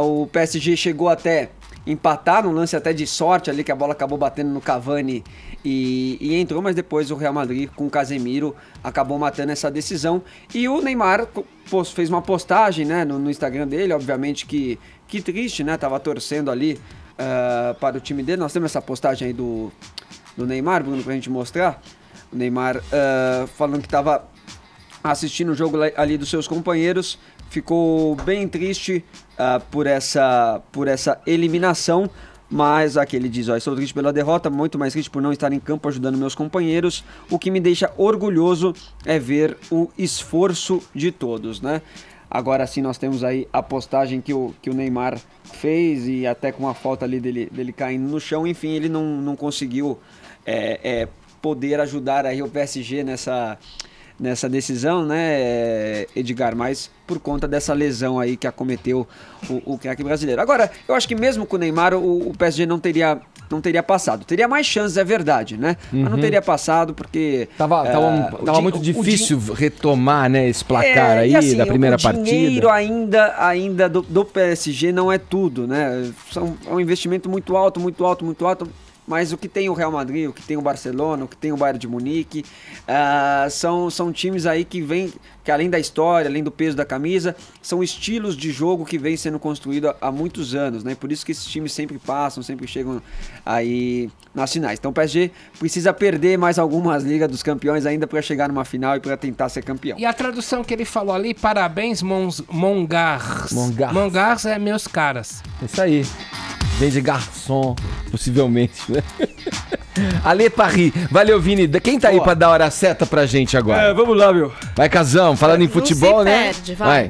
O PSG chegou até empatar num lance até de sorte ali, que a bola acabou batendo no Cavani e entrou, mas depois o Real Madrid com o Casemiro acabou matando essa decisão. E o Neymar fez uma postagem, né, no Instagram dele, obviamente que triste, né, tava torcendo ali para o time dele. Nós temos essa postagem aí do Neymar, Bruno, pra gente mostrar. O Neymar falando que tava assistindo o jogo ali dos seus companheiros, ficou bem triste por essa eliminação, mas aqui ele diz: estou triste pela derrota, muito mais triste por não estar em campo ajudando meus companheiros. O que me deixa orgulhoso é ver o esforço de todos, né? Agora sim nós temos aí a postagem que o Neymar fez, e até com a falta ali dele caindo no chão. Enfim, ele não conseguiu poder ajudar aí o PSG nessa decisão, né, Edgar, mas por conta dessa lesão aí que acometeu o craque brasileiro. Agora, eu acho que mesmo com o Neymar, o PSG não teria passado. Teria mais chances, é verdade, né? Mas não teria passado porque... Tava muito difícil retomar, né, esse placar aí assim, da primeira partida. O dinheiro ainda do PSG não é tudo, né? É um investimento muito alto, mas o que tem o Real Madrid, o que tem o Barcelona, o que tem o Bayern de Munique, são times aí que além da história, além do peso da camisa, são estilos de jogo que vem sendo construído há muitos anos, né? Por isso que esses times sempre passam, sempre chegam aí nas finais. Então o PSG precisa perder mais algumas Ligas dos Campeões ainda para chegar numa final e para tentar ser campeão. E a tradução que ele falou ali: parabéns, Mongars. Mongars é meus caras. Isso aí. Vem de garçom, possivelmente, né? Ale Paris. Valeu, Vini. Quem tá aí pra dar a hora certa pra gente agora? Vamos lá, meu. Vai, Casão. Falando em futebol, né? Perde, vai.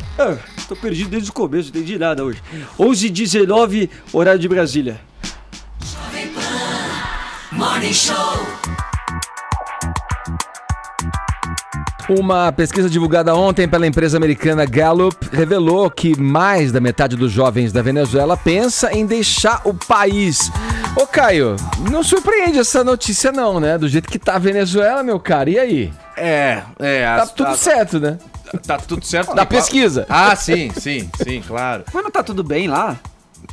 Tô perdido desde o começo, não entendi nada hoje. 11h19, horário de Brasília. Jovem Pan Morning Show. Uma pesquisa divulgada ontem pela empresa americana Gallup revelou que mais da metade dos jovens da Venezuela pensa em deixar o país. Ô, Caio, não surpreende essa notícia não, né? Do jeito que tá a Venezuela, meu cara. E aí? Tá tudo certo, né? Tá tudo certo. Da pesquisa. Ah, sim, claro. Mas não tá tudo bem lá?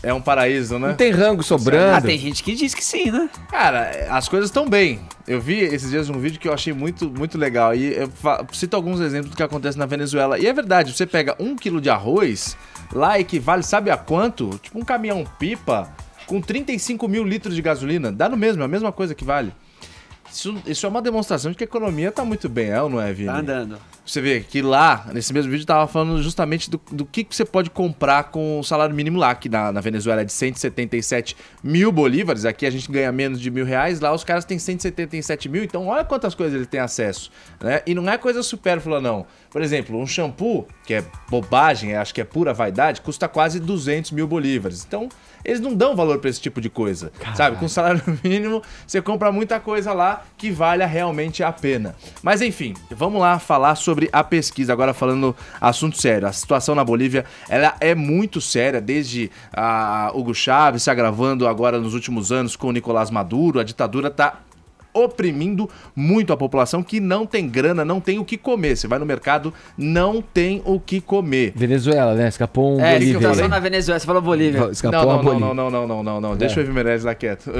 É um paraíso, né? Não tem rango sobrando. Tem gente que diz que sim, né? Cara, as coisas estão bem. Eu vi esses dias um vídeo que eu achei muito, muito legal. E eu cito alguns exemplos do que acontece na Venezuela. E é verdade, você pega 1 quilo de arroz, lá equivale, sabe a quanto? Tipo um caminhão pipa com 35 mil litros de gasolina. Dá no mesmo, é a mesma coisa que vale. Isso é uma demonstração de que a economia tá muito bem, ou não é, Vini? Tá andando. Você vê que lá, nesse mesmo vídeo, tava falando justamente do que você pode comprar com o salário mínimo lá, que na Venezuela é de 177 mil bolívares, aqui a gente ganha menos de R$1.000, lá os caras têm 177 mil, então olha quantas coisas eles têm acesso, né? E não é coisa supérflua, não. Por exemplo, um shampoo, que é bobagem, acho que é pura vaidade, custa quase 200 mil bolívares. Então, eles não dão valor pra esse tipo de coisa, sabe? Com salário mínimo, você compra muita coisa lá que valha realmente a pena. Mas enfim, vamos lá falar sobre a pesquisa, agora falando assunto sério. A situação na Bolívia, ela é muito séria, desde Hugo Chávez se agravando agora nos últimos anos com o Nicolás Maduro. A ditadura tá oprimindo muito a população que não tem grana, não tem o que comer. Você vai no mercado, não tem o que comer. Venezuela, né? Escapou um Bolívia. Situação na Venezuela, você falou Bolívia. Escapou a Bolívia. Não. Deixa o Evo Meirelles lá quieto.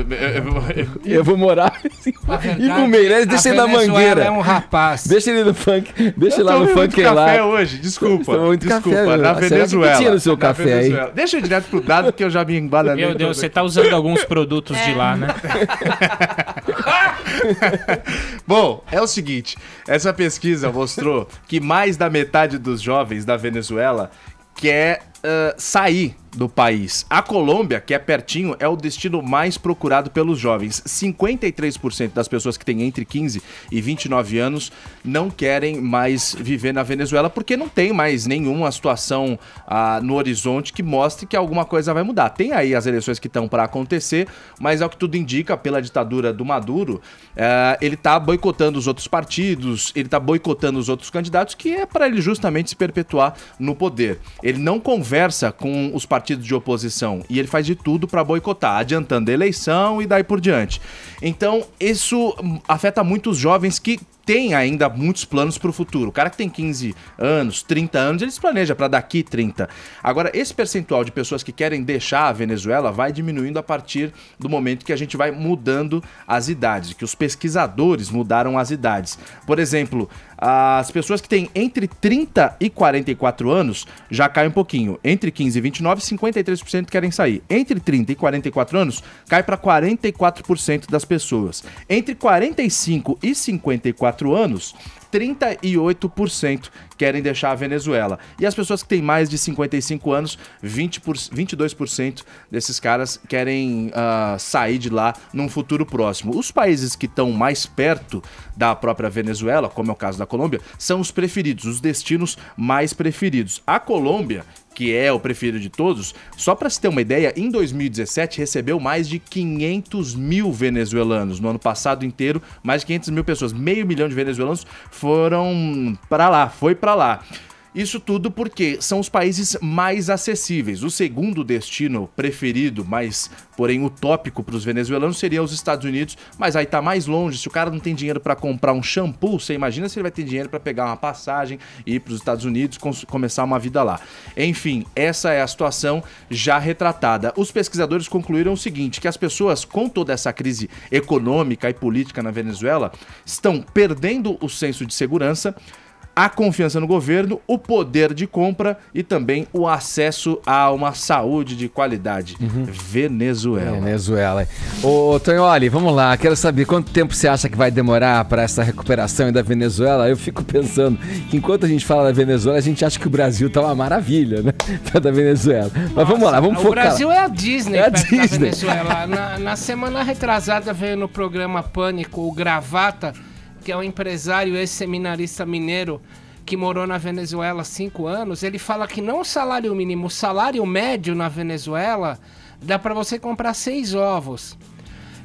Evo Morales e o Meirelles deixa ele na mangueira. É um rapaz. Deixa ele no funk. Deixa ele lá no funk lá. Café hoje, desculpa. Café, na Venezuela. Tira o seu café aí. Deixa eu direto pro dado que eu já me embalo. Meu Deus, você tá usando alguns produtos de lá, né? Bom, é o seguinte, essa pesquisa mostrou que mais da metade dos jovens da Venezuela quer sair do país. A Colômbia, que é pertinho, é o destino mais procurado pelos jovens. 53% das pessoas que têm entre 15 e 29 anos não querem mais viver na Venezuela porque não tem mais nenhuma situação no horizonte que mostre que alguma coisa vai mudar. Tem aí as eleições que estão para acontecer, mas ao que tudo indica, pela ditadura do Maduro, ele tá boicotando os outros partidos, ele tá boicotando os outros candidatos, que é para ele justamente se perpetuar no poder. Ele não conversa com os partidos de oposição e ele faz de tudo para boicotar, adiantando a eleição e daí por diante. Então, isso afeta muito os jovens que tem ainda muitos planos para o futuro. O cara que tem 15 anos, 30 anos, ele se planeja para daqui 30. Agora, esse percentual de pessoas que querem deixar a Venezuela vai diminuindo a partir do momento que a gente vai mudando as idades, que os pesquisadores mudaram as idades. Por exemplo, as pessoas que têm entre 30 e 44 anos já cai um pouquinho. Entre 15 e 29, 53% querem sair. Entre 30 e 44 anos, cai para 44% das pessoas. Entre 45 e 54 anos, 38% querem deixar a Venezuela. E as pessoas que têm mais de 55 anos, 22% desses caras querem sair de lá num futuro próximo. Os países que estão mais perto da própria Venezuela, como é o caso da Colômbia, são os preferidos, os destinos mais preferidos. A Colômbia, que é o preferido de todos, só para se ter uma ideia, em 2017 recebeu mais de 500 mil venezuelanos. No ano passado inteiro, mais de 500 mil pessoas, 500 mil de venezuelanos foram para lá, foi para lá. Isso tudo porque são os países mais acessíveis. O segundo destino preferido, mas porém utópico para os venezuelanos, seria os Estados Unidos, mas aí tá mais longe. Se o cara não tem dinheiro para comprar um shampoo, você imagina se ele vai ter dinheiro para pegar uma passagem e ir para os Estados Unidos começar uma vida lá. Enfim, essa é a situação já retratada. Os pesquisadores concluíram o seguinte, que as pessoas, com toda essa crise econômica e política na Venezuela, estão perdendo o senso de segurança, a confiança no governo, o poder de compra e também o acesso a uma saúde de qualidade. Venezuela. Ô, Tonholi, vamos lá. Quero saber quanto tempo você acha que vai demorar para essa recuperação da Venezuela? Eu fico pensando que enquanto a gente fala da Venezuela, a gente acha que o Brasil tá uma maravilha, né? Da Venezuela. Mas vamos lá, vamos focar. O Brasil é a Disney, da Venezuela. Na semana retrasada veio no programa Pânico o Gravata, que é um empresário ex-seminarista mineiro que morou na Venezuela há 5 anos. Ele fala que não o salário mínimo, o salário médio na Venezuela dá para você comprar 6 ovos.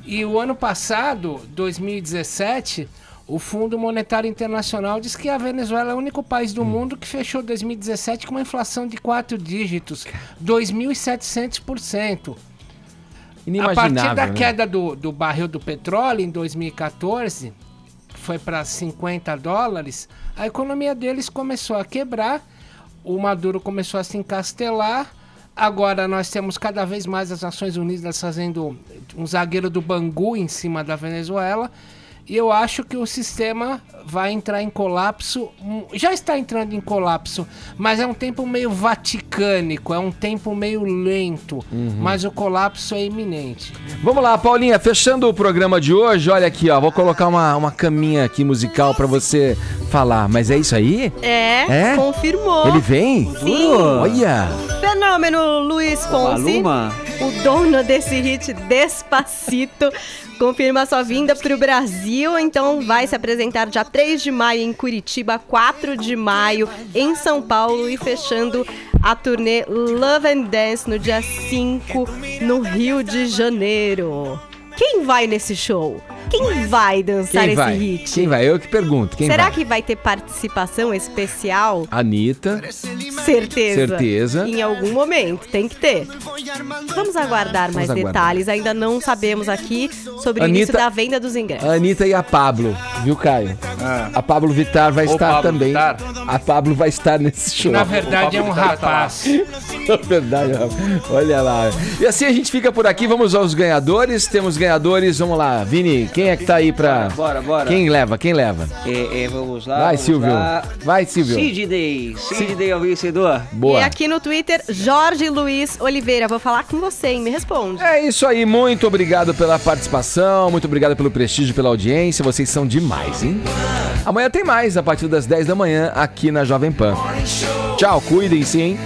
E o ano passado, 2017, o Fundo Monetário Internacional diz que a Venezuela é o único país do mundo que fechou 2017 com uma inflação de 4 dígitos, 2.700%. A partir da queda do barril do petróleo em 2014... foi para $50, a economia deles começou a quebrar, o Maduro começou a se encastelar, agora nós temos cada vez mais as Nações Unidas fazendo um zagueiro do Bangu em cima da Venezuela, E eu acho que o sistema vai entrar em colapso, já está entrando em colapso, mas é um tempo meio vaticânico, é um tempo meio lento, mas o colapso é iminente. Vamos lá, Paulinha, fechando o programa de hoje, olha aqui, ó, vou colocar uma caminha aqui musical pra você falar, mas é isso aí? É? Confirmou. Ele vem? Sim. Olha! Fenômeno Luiz Fonsi, o dono desse hit Despacito, confirma sua vinda para o Brasil, então vai se apresentar dia 3 de maio em Curitiba, 4 de maio em São Paulo e fechando a turnê Love and Dance no dia 5 no Rio de Janeiro. Quem vai nesse show? Quem vai dançar esse hit? Quem vai? Eu que pergunto. Será que vai ter participação especial? Anitta. Certeza. Em algum momento, tem que ter. Vamos aguardar mais detalhes. Ainda não sabemos aqui sobre o início da venda dos ingressos. A Anitta e a Pablo, viu, Caio? A Pablo Vittar vai estar também. Vittar. A Pablo vai estar nesse show. Na verdade é um rapaz. Na verdade, olha lá. E assim a gente fica por aqui. Vamos aos ganhadores. Temos ganhadores. Vamos lá, Vini. Quem é que tá aí pra... Bora. Quem leva? Vamos lá. Vai, Silvio. Vai, Silvio. Sidney é o vencedor. Boa. E aqui no Twitter, Jorge Luiz Oliveira. Vou falar com você, hein? Me responde. É isso aí. Muito obrigado pela participação. Muito obrigado pelo prestígio, pela audiência. Vocês são demais, hein? Amanhã tem mais, a partir das 10 da manhã, aqui na Jovem Pan. Tchau, cuidem-se, hein?